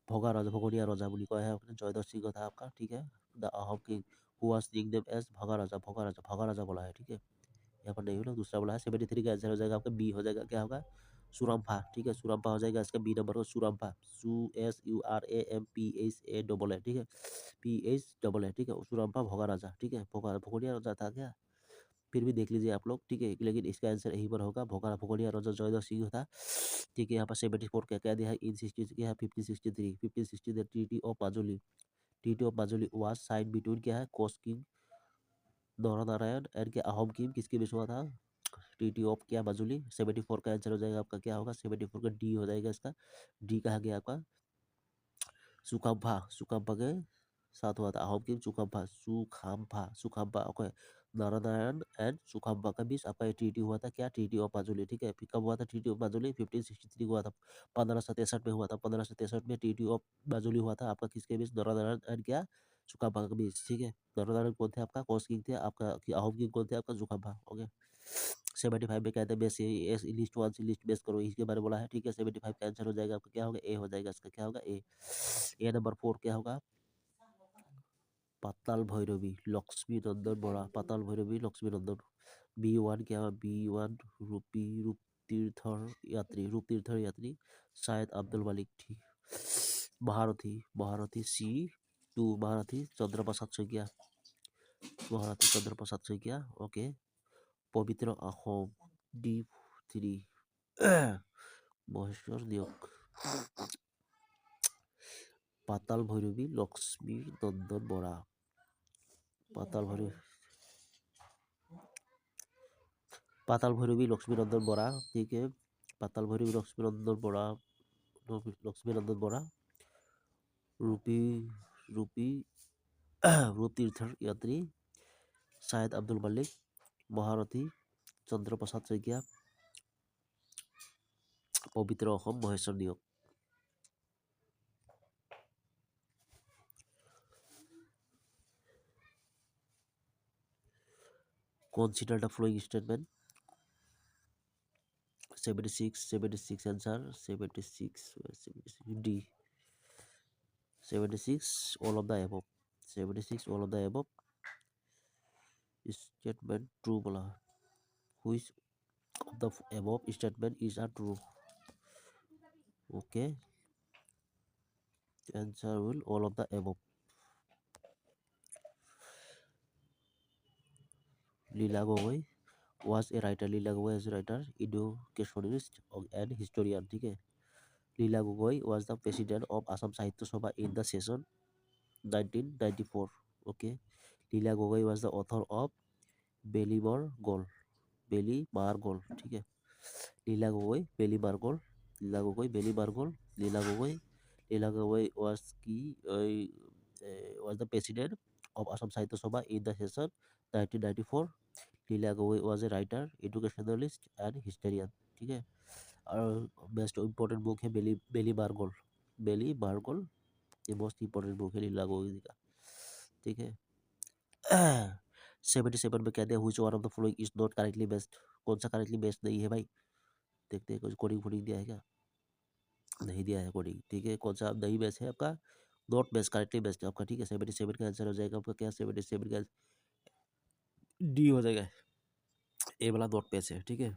भोगा राजा भगोड़िया राजा बोली को है आपने जयदर सिंह था आपका ठीक है the Ahom king who was nickname as Bhaga Raja बोला है ठीक है यहाँ पर नहीं हो ना दूसरा बोला है 73 का आंसर हो जाएगा आपका बी हो जाएगा क्या होगा सुरम्फा ठीक है सुरम्फा हो जाएगा इसका बी नंबर को सुरम्फा SURAMPHA ठीक है PH ठीक है सुरम्फा भोगा राजा ठीक है भोगोड़िया राजा था क्या फिर भी देख लीजिए आप लोग ठीक है लेकिन इसका आंसर यहीं पर होगा भोगोड़िया राजा जयदर सिंह था ठीक है यहाँ पर 74 क्या दिया है इन 60 क्या है 1563 treaty of Majuli was sign between क्या है कोस्ट किंग नरनारायण एंड क्या अहोम किंग किसके बीच हुआ था ट्रीटी ऑफ क्या माजुली 74 का आंसर हो जाएगा आपका क्या होगा 74 का डी हो जाएगा इसका डी कहा गया आपका सुकाम्फा के साथ हुआ था Ahom king Sukhampha okay Narayan and Sukhampha का बीच आपका ट्रीटी हुआ था, क्या ट्रीटी ऑफ माजुली, ठीक है। फिर कब हुआ था ट्रीटी ऑफ माजुली, 1563 को हुआ था, 1563 में हुआ था, 1563 में ट्रीटी ऑफ माजुली हुआ था आपका किसके बीच, नारायण एंड क्या सुखाम्बा के बीच, ठीक है। नारायण कौन थे आपका, कौस किंग थे आपका, अहोम किंग कौन थे आपका, सुखाम्बा, ओके। 75 में कहते हैं बेस लिस्ट वन से लिस्ट बेस करो, इसके बारे में बोला है, ठीक है। 75 का आंसर हो जाएगा आपका क्या होगा, ए हो जाएगा, इसका क्या होगा, ए नंबर 4 क्या होगा, पाताल भैरवी लक्ष्मी नंदन बड़ा, पाताल भैरवी लक्ष्मी नंदन। B1 क्या होगा, B1 रूप तीर्थर यात्री शायद अब्दुल मालिक, ठीक। महारथी, महारथी C2, महारथी चंद्र प्रसाद शइकिया, महारथी चंद्र प्रसाद शइकिया, ओके। पवित्र अहोम D3 महेश्वर नियोग। पाताल भैरवी लक्ष्मी नंदन बड़ा, पाताल भैरवी, पाताल भैरवी लक्ष्मी नंदन बड़ा, ठीक है। पाताल भैरवी लक्ष्मी नंदन बड़ा, लक्ष्मी नंदन बड़ा, रूपी रूपी रूप तीर्थर यात्री शायद अब्दुल मलिक, महारथी चंद्र प्रसाद शइकिया, पवित्र अहोम महेश्वर नियोग। Consider the following statement. 76 answer, 76 D, 76 all of the above, 76 all of the above statement true बोला, which of the above statement is a true, okay, answer will all of the above. Leela Gogoi was a writer, Leela Gogoi is a writer, educationist and historian, ठीक है। Leela Gogoi was the president of Assam Sahitya Sabha in the session 1994, okay। Leela Gogoi was the author of बेलीमोर गोल, बेली मार गोल, ठीक है। लीला गोगोई बेली मार गोल, लीला गोगोई बेली मार गोल, लीला Gogoi was the president of Assam Sahitya Sabha in the session 1994। Leela Gogoi was a writer, educationalist and historian, ठीक है। और best important book है बेली मार गोल, बेली मार गोल, ये मोस्ट इम्पोर्टेंट बुक है लीला गोगोई का, ठीक है। 77 में कहते हैं which one of the following is not correctly based, कौन सा करेक्टली बेस्ड नहीं है भाई, देखते हैं कुछ कोडिंग फोडिंग दिया है क्या, नहीं दिया है कोडिंग, ठीक है। कौन सा नहीं बेस्ट है आपका, नॉट बेस्ट, करेक्टली बेस्ट आपका, ठीक है। 77 का आंसर हो जाएगा आपका क्या, 77 का डी हो जाएगा, ए वाला नॉट बेस्ट है, ठीक है।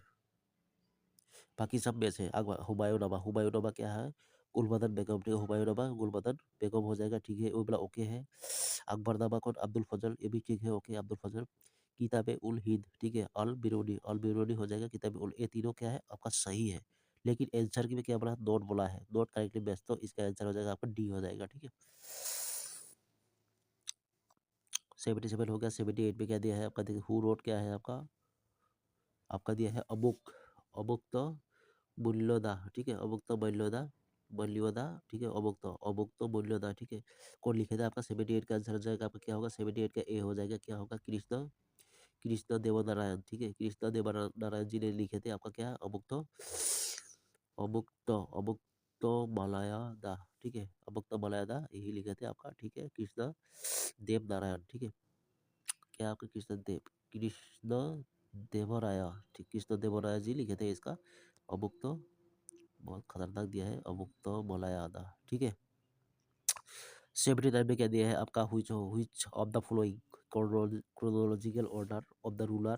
बाकी सब बेस्ट है। हुमायूं नामा क्या है, गुलबदन बेगम, ठीक है। हुमायूं नामा गुलबदन बेगम हो जाएगा, ठीक है, वो वाला ओके है। अकबरनामा कौन, अब्दुल फजल, ये भी ठीक है, ओके, अब्दुल फजल। किताब उल हिंद, ठीक है, अल बिरूनी हो जाएगा, किताब उल, ये तीनों क्या है आपका सही है, लेकिन आंसर की में क्या बोला, नोट बोला है, नोट करेक्टली बेस्ट, तो इसका आंसर हो जाएगा आपका डी हो जाएगा, ठीक है। 77 हो गया। 78 में क्या दिया है आपका, देखिए हु रोट क्या है आपका दिया है अमुक, अमुक्त मूल्योदा, ठीक है, अमुक्त मूल्योदा, मूल्योदा, ठीक है, अमुक्त मूल्योदा, ठीक है। कौन लिखे था आपका, 78 का आंसर हो जाएगा आपका क्या होगा, 78 का ए हो जाएगा, क्या होगा, कृष्ण देवनारायण, ठीक है, कृष्ण देवनारायण जी ने लिखे थे आपका क्या, अमुक्त, अमुक्त मलया दा, ठीक है, अमुक्त मलया दा यही लिखे थे आपका, ठीक है। कृष्ण देव नारायण, ठीक है, क्या आपका कृष्ण देवराया, ठीक, कृष्ण देवराया जी लिखे थे इसका अमुक्त, बहुत खतरनाक दिया है, अमुक्त मलया दा, ठीक है। 79 में क्या दिया है आपका, which of the following chronological order of the ruler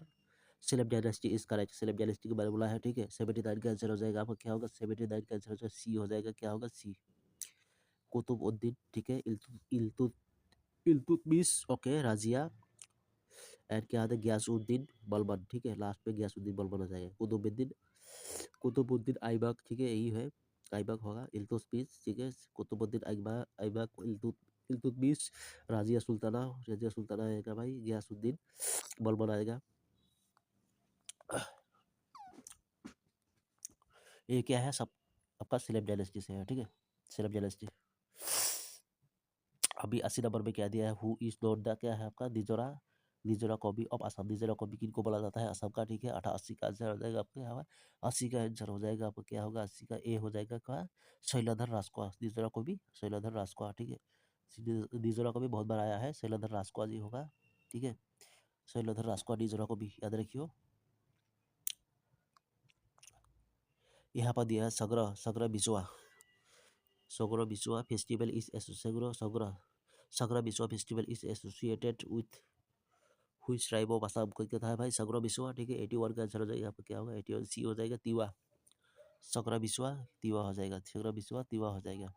celeb dynasty is correct, celeb dynasty के बारे में बोला है, ठीक है। 79 का आंसर हो जाएगा आपका क्या होगा, 79 का आंसर हो जाएगा सी हो जाएगा, क्या होगा, सी, कुतुबुद्दीन, ठीक है, इल्तुतमिश, ओके, राजिया एंड क्या आता है, गयासुद्दीन बलबन, ठीक है, लास्ट में गयासुद्दीन बलबन हो जाएगा। कुतुबुद्दीन ऐबक, ठीक है, यही है, ऐबक होगा, इल्तुतमिश, ठीक है, कुतुबुद्दीन ऐबक, इल्तुतमिश, राजिया सुल्ताना आएगा भाई, गयासुद्दीन बलबन आएगा। ये क्या है सब आपका सेलेब डायनेस्टी से है, ठीक है, सेलेब डायनेस्टी। अभी 80 नंबर में क्या दिया है, हु इज नॉट द, क्या है आपका, निजोरा निजोरा copy of Assam. Nijora copy किनको बोला जाता है? असम का, ठीक है। 80 का आंसर हो जाएगा आपका यहाँ पर। 80 का आंसर हो जाएगा आपका, क्या होगा? 80 का ए हो जाएगा क्या? शैलधर राजकुआ। निजोरा कॉपी शैलधर राजकुआ, ठीक है। निजोरा कॉपी बहुत बार आया है, शैलधर राजकुआ जी होगा, ठीक है। शैलधर राजकुआ निजोरा कॉपी याद रखियो। यहाँ पर दिया है Sagra Sagra Biswa. Sagra Biswa festival is Sagra Biswa festival is associated with हुई ट्राइब ऑफ असम। कोई कहता है भाई सग्र बिस्वा, ठीक है। 81 का आंसर हो जाएगा आपका, क्या होगा? 81 सी हो जाएगा, तिवा। सग्र बिस्वा तिवा हो जाएगा, सग्र बिस्वा तिवा हो जाएगा,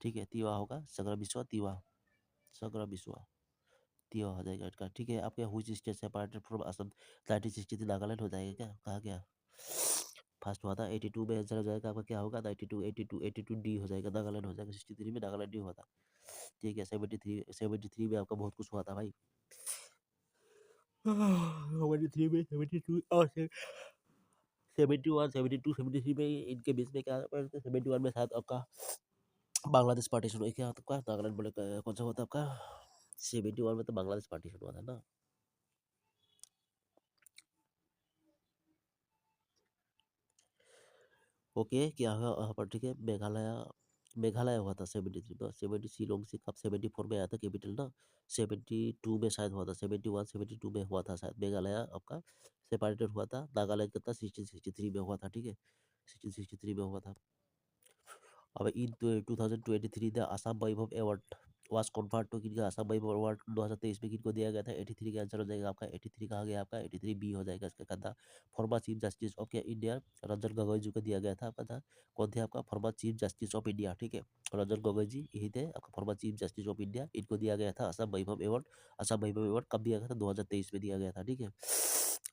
ठीक है। तिवा होगा, सग्र बिस्वा तिवा, सग्र बिस्वा तिवा हो जाएगा इसका, ठीक है। आपके हुई state separated from Assam 1963 Nagaland हो जाएगा क्या? कहा गया फर्स्ट हुआ था 82 में, आंसर हो जाएगा आपका, क्या होगा? 92 82 82 डी हो जाएगा, नागालैंड हो जाएगा। 63 में नागालैंड नहीं हुआ था, ठीक है। 73 में आपका बहुत कुछ हुआ था भाई। 73 में 72 और 71 72 73 में इनके बीच में क्या 71 में शायद आपका बांग्लादेश पार्टीशन हुआ। क्या आपका नागालैंड बोले कौन सा हुआ था आपका? 71 में तो बांग्लादेश पार्टीशन हुआ था ना। ओके, क्या है यहाँ पर, ठीक है। मेघालय मेघालय हुआ था 73 में। 70 शिलोंग से कब 74 में आया था कैपिटल ना। 72 में शायद हुआ था, 71 72 में हुआ था शायद। मेघालय आपका सेपरेटेड हुआ था, नागालैंड कितना 1663 में हुआ था, ठीक है। 1663 में हुआ था। अब in 2023 the Assam Vaibhav award was conferred to किनका? असम वैभव अवार्ड 2023 में किनको दिया गया था? 83 का आंसर हो जाएगा आपका। 83 कहा गया आपका, 83 बी हो जाएगा इसका कंधा। Former chief justice of India Ranjan Gogoi ji को दिया गया था आपका था। कौन थे आपका? Former chief justice of India, ठीक है। रंजन गोगोई जी यही थे आपका former chief justice of India. इनको दिया गया था असम वैभव अवार्ड। असम वैभव अवार्ड कब दिया गया था? 2023 में दिया गया था, ठीक है।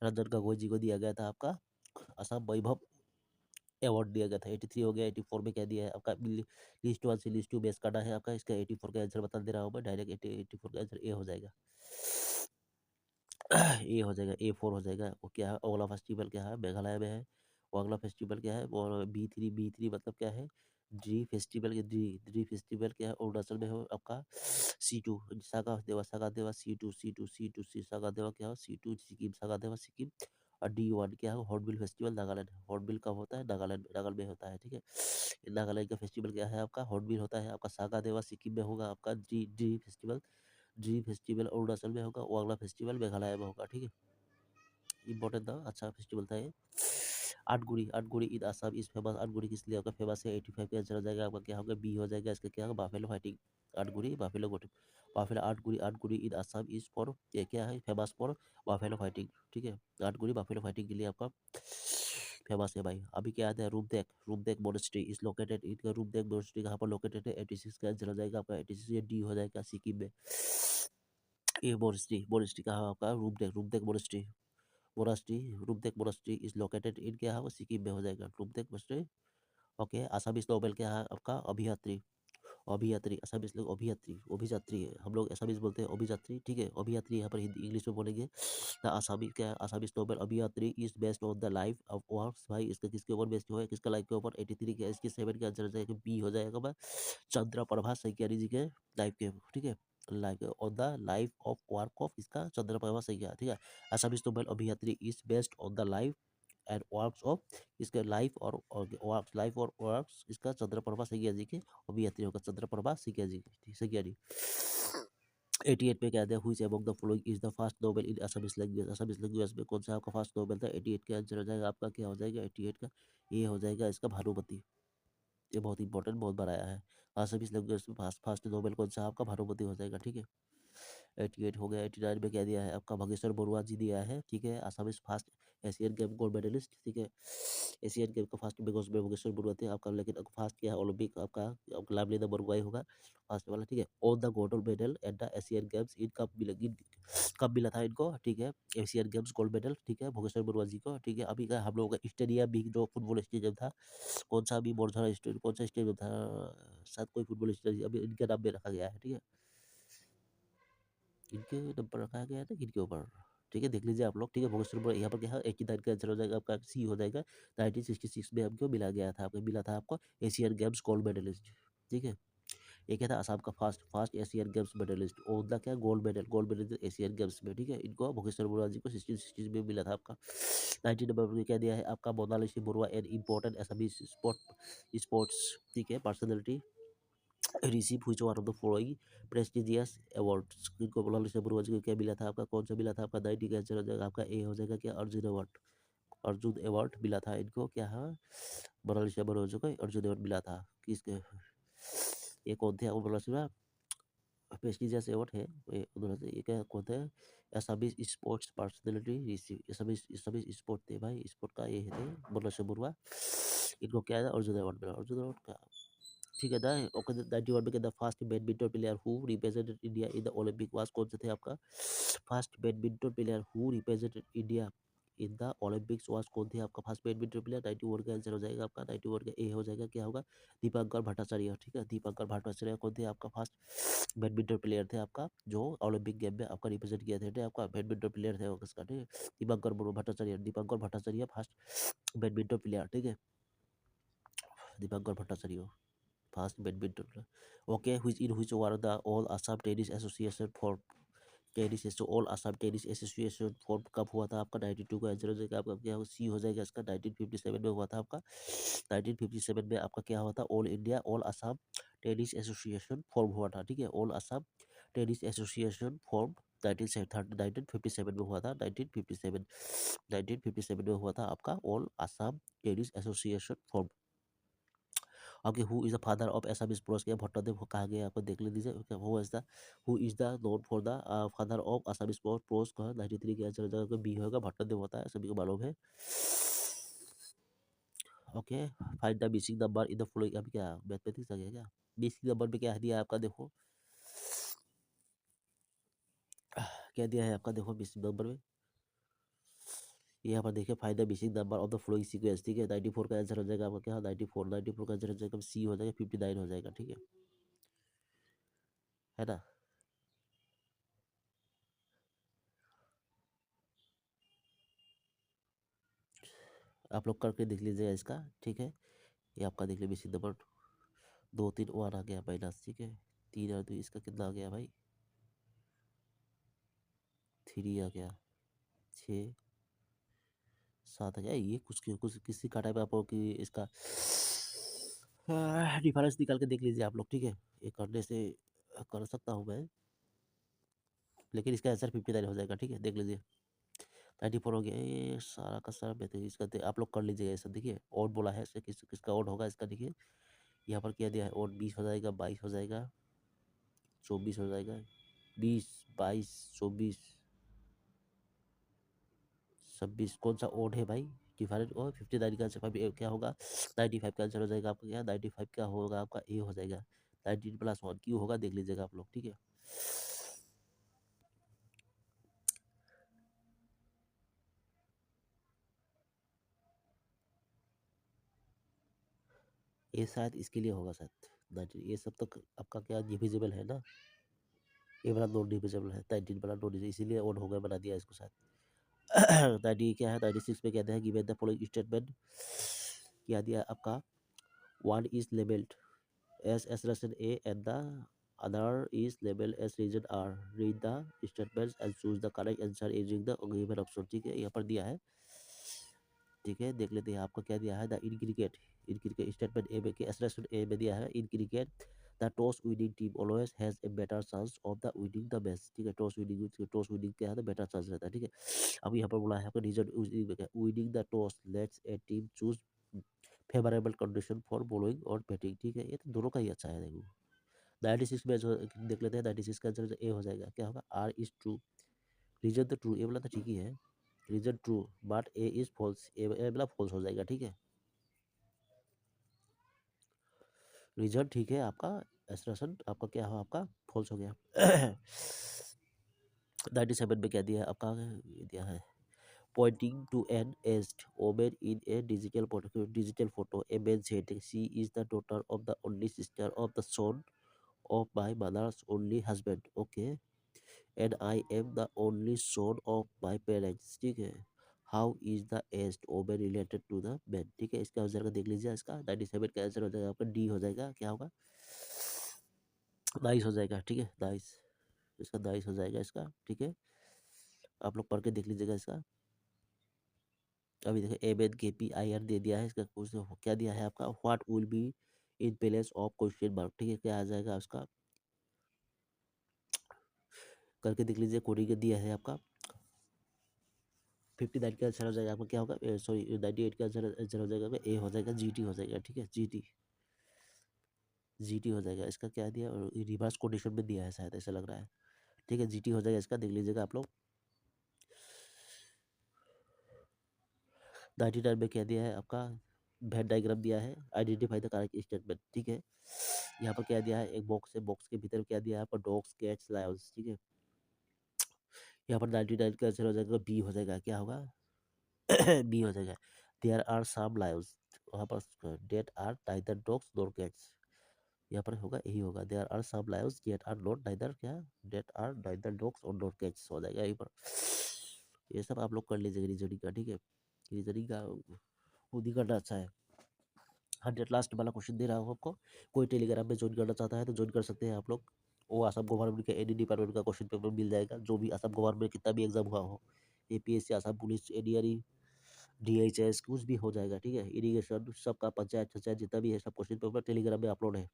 रंजन गोगोई जी को दिया गया था आपका असम वैभव अवार्ड दिया गया था। 83 हो गया। 84 में क्या दिया है आपका? लिस्ट 1 से लिस्ट 2 बेस करना है आपका। इसका 84 का आंसर बता दे रहा हूँ मैं डायरेक्ट। 84 का आंसर ए हो जाएगा। ए हो जाएगा, A4 हो जाएगा। वो क्या है? अगला फेस्टिवल क्या है? मेघालय में है। वो अगला फेस्टिवल क्या है? और B3 मतलब क्या है? ड्री फेस्टिवल के ड्री फेस्टिवल क्या है? अरुणाचल में हो आपका। C2 सागा देवा C2 सागा देवा क्या हो? C2 सिक्किम सागा देवा सिक्किम। और D1 क्या है? Hornbill festival Nagaland. हॉर्नबिल कब होता है? नागालैंड में होता है, ठीक है। नागालैंड का फेस्टिवल क्या है आपका? हॉर्नबिल होता है आपका। सागा देवा सिक्किम में होगा आपका ड्री फेस्टिवल। ड्री फेस्टिवल अरुणाचल में होगा। वो अगला फेस्टिवल मेघालय में होगा, ठीक है। इंपॉर्टेंट था, अच्छा फेस्टिवल था ये। आठगुड़ी इन असम इज फेमस। आठगुड़ी किस लिए आपका फेमस है? 85 का आंसर हो जाएगा आपका, क्या होगा? बी हो जाएगा इसका, क्या होगा? Buffalo fighting. Ahotguri buffalo goat buffalo Ahotguri in Assam is for, ये क्या है? फेमस फॉर बाफेलो फाइटिंग, ठीक है। आठगुड़ी बाफेलो फाइटिंग के लिए आपका फेमस है भाई। अभी क्या आता है? Rumtek monastery is located in Rumtek monastery कहाँ पर लोकेटेड है? 86 का आंसर हो जाएगा आपका। 86 ये डी हो जाएगा, सिक्किम में। ये मोनेस्ट्री कहाँ है आपका? Rumtek monastery Rumtek monastery is located in, क्या है? सिक्किम में हो जाएगा Rumtek monastery. Okay. Assamese novel क्या है आपका? अभियात्री। असमीज लोग अभियात्री है। हम लोग असमीज बोलते हैं अभियात्री, ठीक है। अभियात्री यहाँ पर हिंदी इंग्लिश में बोलेंगे। द आसामी क्या है? Assamese novel Abhijatri is based on the life of works. भाई इसका किसके ऊपर बेस्ड हुआ है? किसका लाइफ के ऊपर? 83 के। इसकी 7 का आंसर हो जाएगा, बी हो जाएगा भाई। चंद्र प्रभा सैकियानी जी के लाइफ के, ठीक है। Life on the life of work of इसका चंद्र प्रभा सैकिया, ठीक है। Assamese novel Abhijatri is based on the life and works of इसके लाइफ और वर्क्स इसका चंद्रप्रभा सैकिया जी के अभियात्री होगा। चंद्रप्रभा सैकिया जी सैकियानी। 88 में क्या था? हुई among the following is the first Nobel in Assamese language. Assamese language में कौन सा आपका फर्स्ट नोबेल था? 88 का आंसर हो जाएगा आपका, क्या हो जाएगा? 88 का ये हो जाएगा इसका, भानुमति। ये बहुत इंपॉर्टेंट, बहुत बार आया है। असमीज लैंग्वेज में फर्स्ट नोबेल कौन सा आपका? भानुमति हो जाएगा, ठीक है। 88 हो गया। 89 में क्या दिया है आपका? भगेश्वर बरुआ जी दिया है, ठीक है। Assam is first Asian game gold medalist, ठीक है। एशियन गेम का फर्स्ट भगेश्वर बरुआ थे आपका, लेकिन फर्स्ट क्या है? ओलंपिक आपका लावलीना बरुआ ही होगा फर्स्ट वाला, ठीक है। On the gold medal at the Asian games in कब मिला था इनको, ठीक है? एशियन गेम्स गोल्ड मेडल, ठीक है, भुवनेश्वर बरुआ जी को, ठीक है। अभी का हम लोगों का स्टेडियम भी जो फुटबॉल स्टेडियम था, कौन सा अभी मोरधरा स्टेडियम, कौन सा स्टेडियम था? शायद कोई फुटबॉल स्टेडियम अभी इनके नाम में रखा गया है, ठीक है। इनके नंबर रखा गया था किनके ऊपर, ठीक है। देख लीजिए आप लोग, ठीक है। भुवनेश्वर यहाँ पर क्या है? 89 का आंसर हो जाएगा आपका, सी हो जाएगा। 1966 में हमको मिला गया था, आपको मिला था आपको एशियन गेम्स गोल्ड मेडलिस्ट, ठीक है। ये क्या था, असम का first first Asian games medalist, और क्या गोल्ड मेडल एशियन गेम्स में, ठीक है। इनको भुवनेश्वर बरुआ जी को 16 में मिला था आपका। 19 नंबर में क्या दिया है आपका, Monalisa Baruah an important Assamese sports, ठीक है, पर्सनैलिटी रिसीव हुई one of the following prestigious awards. इनको मोनालिसा बरुआ जी को क्या मिला था आपका, कौन सा मिला था आपका, 90 का आंसर हो जाएगा आपका ए हो जाएगा क्या, अर्जुन अवार्ड। अर्जुन अवार्ड मिला था इनको, क्या है, मोनालिसा बरुआ जी को अर्जुन अवार्ड मिला था। किसके, ये कौन थे मोनालिसा, प्रेस्टिजियस अवार्ड है ये उन्होंने से, ये क्या कौन थे, Assamese sports personality receive, Assamese sport थे भाई, स्पोर्ट का ये थे मोनालिसा बरुआ। इनको क्या है, अर्जुन अवार्ड मिला, अर्जुन अवार्ड का, ठीक है ना। ओके, 91 में the first badminton player who represented India in the Olympic was, कौन से थे आपका, first badminton player who represented India in the Olympics was, कौन थे आपका फर्स्ट बैडमिंटन प्लेयर। 91 का आंसर हो जाएगा आपका, 91 का ए हो जाएगा, क्या होगा, दीपंकर भट्टाचार्य, ठीक है। दीपंकर भट्टाचार्य कौन थे आपका, फर्स्ट बैडमिंटन प्लेयर थे आपका, जो ओलंपिक गेम में आपका रिप्रेजेंट किया थे आपका, बैडमिंटन प्लेयर थे उसका, ठीक है। Dipankar Bhattacharya first badminton player, ठीक है, Dipankar Bhattacharya fast badminton. Okay, which in which one the All Assam Tennis Association for tennis एसो all Assam tennis association form कब हुआ था आपका, 92 का आंसर हो जाएगा आपका, क्या सी हो जाएगा इसका, 1957 में हुआ था आपका। 1957 में आपका क्या हुआ था, all India all Assam tennis association form हुआ था, ठीक है। All Assam tennis association form 1957 में हुआ था, 1957 में हुआ था आपका all Assam tennis association form. Okay, who is the father of Assamese prose, क्या भट्टदेव को कहा गया, आपको देख लीजिए। Who is the, who is the known for the father of Assamese prose का, 93 के आंसर हो जाएगा, बी होगा, भट्टदेव होता है, सभी को मालूम है। Okay, find the missing number in the following, अब क्या मैथमेटिक्स आ गया क्या, मिसिंग नंबर में क्या दिया है आपका, देखो क्या दिया है आपका, देखो मिसिंग नंबर में यहाँ पर देखिए, find the missing number of the flowing sequence, ठीक है। 94 का आंसर हो जाएगा आपका क्या, 94 का आंसर हो जाएगा सी हो जाएगा, 59 हो जाएगा, ठीक है ना। आप लोग करके देख लीजिएगा इसका, ठीक है। ये आपका देख लीजिए मिसिंग नंबर 2 3 1 आ गया माइनस, ठीक है। 3 और 2 इसका कितना आ गया भाई, 3 आ गया, 6 7 आ गया। ये कुछ किसी का टाइप आपको कि इसका डिफरेंस निकाल के देख लीजिए आप लोग, ठीक है। ये करने से कर सकता हूँ मैं, लेकिन इसका आंसर 59 हो जाएगा, ठीक है, देख लीजिए। 94 हो गया, ये सारा का सारा बेहतर इसका आप लोग कर लीजिएगा, ऐसा देखिए। और बोला है इससे किसका और होगा इसका, देखिए यहाँ पर क्या दिया है, और 20 हो जाएगा, 22 हो जाएगा, 24 हो जाएगा, 20 22 24 26, कौन सा ओड है भाई, डिफरेंट। और 59 का आंसर क्या होगा, 95 का आंसर हो जाएगा आपका, क्या 95 क्या होगा आपका, ए हो जाएगा। 19+1 क्यों होगा देख लीजिएगा आप लोग, ठीक है। ये शायद इसके लिए होगा शायद, 19 ये सब तो आपका क्या डिविजिबल है ना, ये वाला नॉन डिविजिबल है, 19 वाला नॉन डिविजिबल, इसीलिए ओड होगा बना दिया इसको शायद। 90 क्या है, 96 में कहते हैं गिवन द फॉलोइंग स्टेटमेंट, क्या दिया आपका, one is labeled as lesson A and the other is labeled as region R. Read the statements and choose the correct answer using the given option, ठीक है। यहाँ पर दिया है, ठीक है, देख लेते हैं आपको क्या दिया है। The in cricket, in cricket statement A में, लेसन ए में दिया है, in cricket the toss winning team always has a better chance of the winning the match, ठीक है। टॉस विनिंग क्या है, तो बेटर चांस रहता है, ठीक है। अब यहाँ पर बोला है आपका reason winning the toss lets a team choose favourable condition for bowling और बैटिंग, ठीक है। ये तो दोनों का ही अच्छा है, देखो 96 में देख लेते हैं। 96 का आंसर ए हो जाएगा, क्या होगा, आर इज ट्रू, रीजन तो ट्रू, ए वाला तो ठीक ही है, reason true but A is false, A वाला फॉल्स हो जाएगा, ठीक है। रीजन ठीक है आपका, एस्ट्रेशन आपका क्या हो, आपका फॉल्स हो गया। 97 में क्या दिया है आपका, ये दिया है pointing to an aged woman in a digital photo. A man said, "She is the daughter of the only sister of the son of my mother's only husband." Okay, and I am the only son of my parents. ठीक है। How is the aged woman related to the man? ठीक है, इसका answer का देख लीजिए, इसका 97 का आंसर हो जाएगा आपका डी हो जाएगा, क्या होगा, 22 हो जाएगा, ठीक है, 22, इसका 22 हो जाएगा इसका, ठीक है। आप लोग पढ़ के देख लीजिएगा इसका। अभी देखो एबेद के पी आई आर दे दिया है इसका, कुछ क्या दिया है आपका, what will be in place of question mark, ठीक है, क्या आ जाएगा उसका, करके देख लीजिए। कोडिंग दिया है आपका। 59 का आंसर हो जाएगा आपका, क्या होगा, सॉरी 98 का आंसर हो जाएगा, ए हो जाएगा, जी टी हो जाएगा, ठीक है, जी टी हो जाएगा। इसका क्या दिया, रिवर्स कोडिशन में दिया है शायद, ऐसा लग रहा है, ठीक है, जी टी हो जाएगा इसका, देख लीजिएगा आप लोग। 99 में क्या दिया है आपका, वेन डायग्राम दिया है, आइडेंटिफाई द करेक्ट स्टेटमेंट, ठीक है। यहाँ पर क्या दिया है, एक बॉक्स है, बॉक्स के भीतर क्या दिया है आपका, डॉग्स कैट्स लायंस, ठीक है। यहाँ पर 99 का आंसर हो जाएगा बी हो जाएगा, क्या होगा बी हो जाएगा। देयर आर सम लायंस, वहाँ पर that are neither dogs nor cats, यहाँ पर होगा यही होगा, there are some lions that are not neither, क्या, डेट आर नाइदर डॉग्स और नॉट कैट्स हो जाएगा यहीं पर। ये सब आप लोग कर लीजिएगा रीजनिंग का, ठीक है, रीजनिंग का खुद ही करना अच्छा है। 100 लास्ट वाला क्वेश्चन दे रहा हूँ आपको, कोई टेलीग्राम में ज्वाइन करना चाहता है तो ज्वाइन कर सकते हैं आप लोग। वो असम गवर्नमेंट के एनी डिपार्टमेंट का क्वेश्चन पेपर मिल जाएगा, जो भी असम गवर्नमेंट कितना भी एग्जाम हुआ हो, एपीएससी, असम पुलिस, एडीआरई, डीएचएस, कुछ भी हो जाएगा, ठीक है, इरिगेशन सबका, पंचायत जितना भी है सब क्वेश्चन पेपर टेलीग्राम में अपलोड है।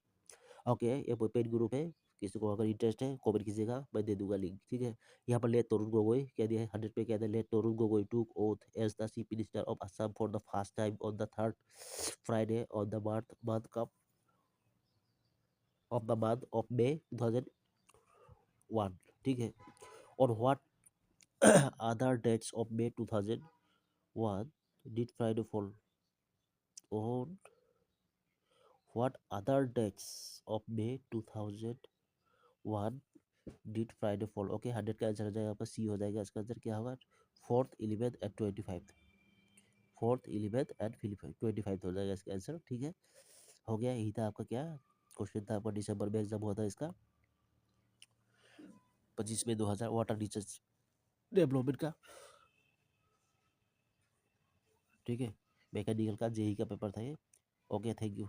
ओके, ये पेड ग्रुप है, किसी को अगर इंटरेस्ट है कमेंट कीजिएगा, मैं दे दूंगा लिंक, ठीक है। यहाँ पर लेट तरुण गोगोई कह दिया है, 100 पे कह दिया, late Tarun Gogoi took oath as the chief minister of Assam for the first time on the 3rd Friday on the month cup of the month of May 2001, ठीक है। और what other dates of May 2001 did Friday fall on, what other dates of May 2001 did Friday fall, okay, 100 का answer हो जाएगा आपका, सी हो जाएगा इसका आंसर, क्या होगा, 4th 11th and 25, 4th 11th and 25 हो जाएगा इसका आंसर, ठीक है। हो गया, यही था आपका क्या क्वेश्चन था आपका, दिसंबर में एग्जाम हुआ था इसका 25 में 2000, वाटर रिसर्च डेवलपमेंट का, ठीक है, मैकेनिकल का जेई का पेपर था ये। Okay, thank you.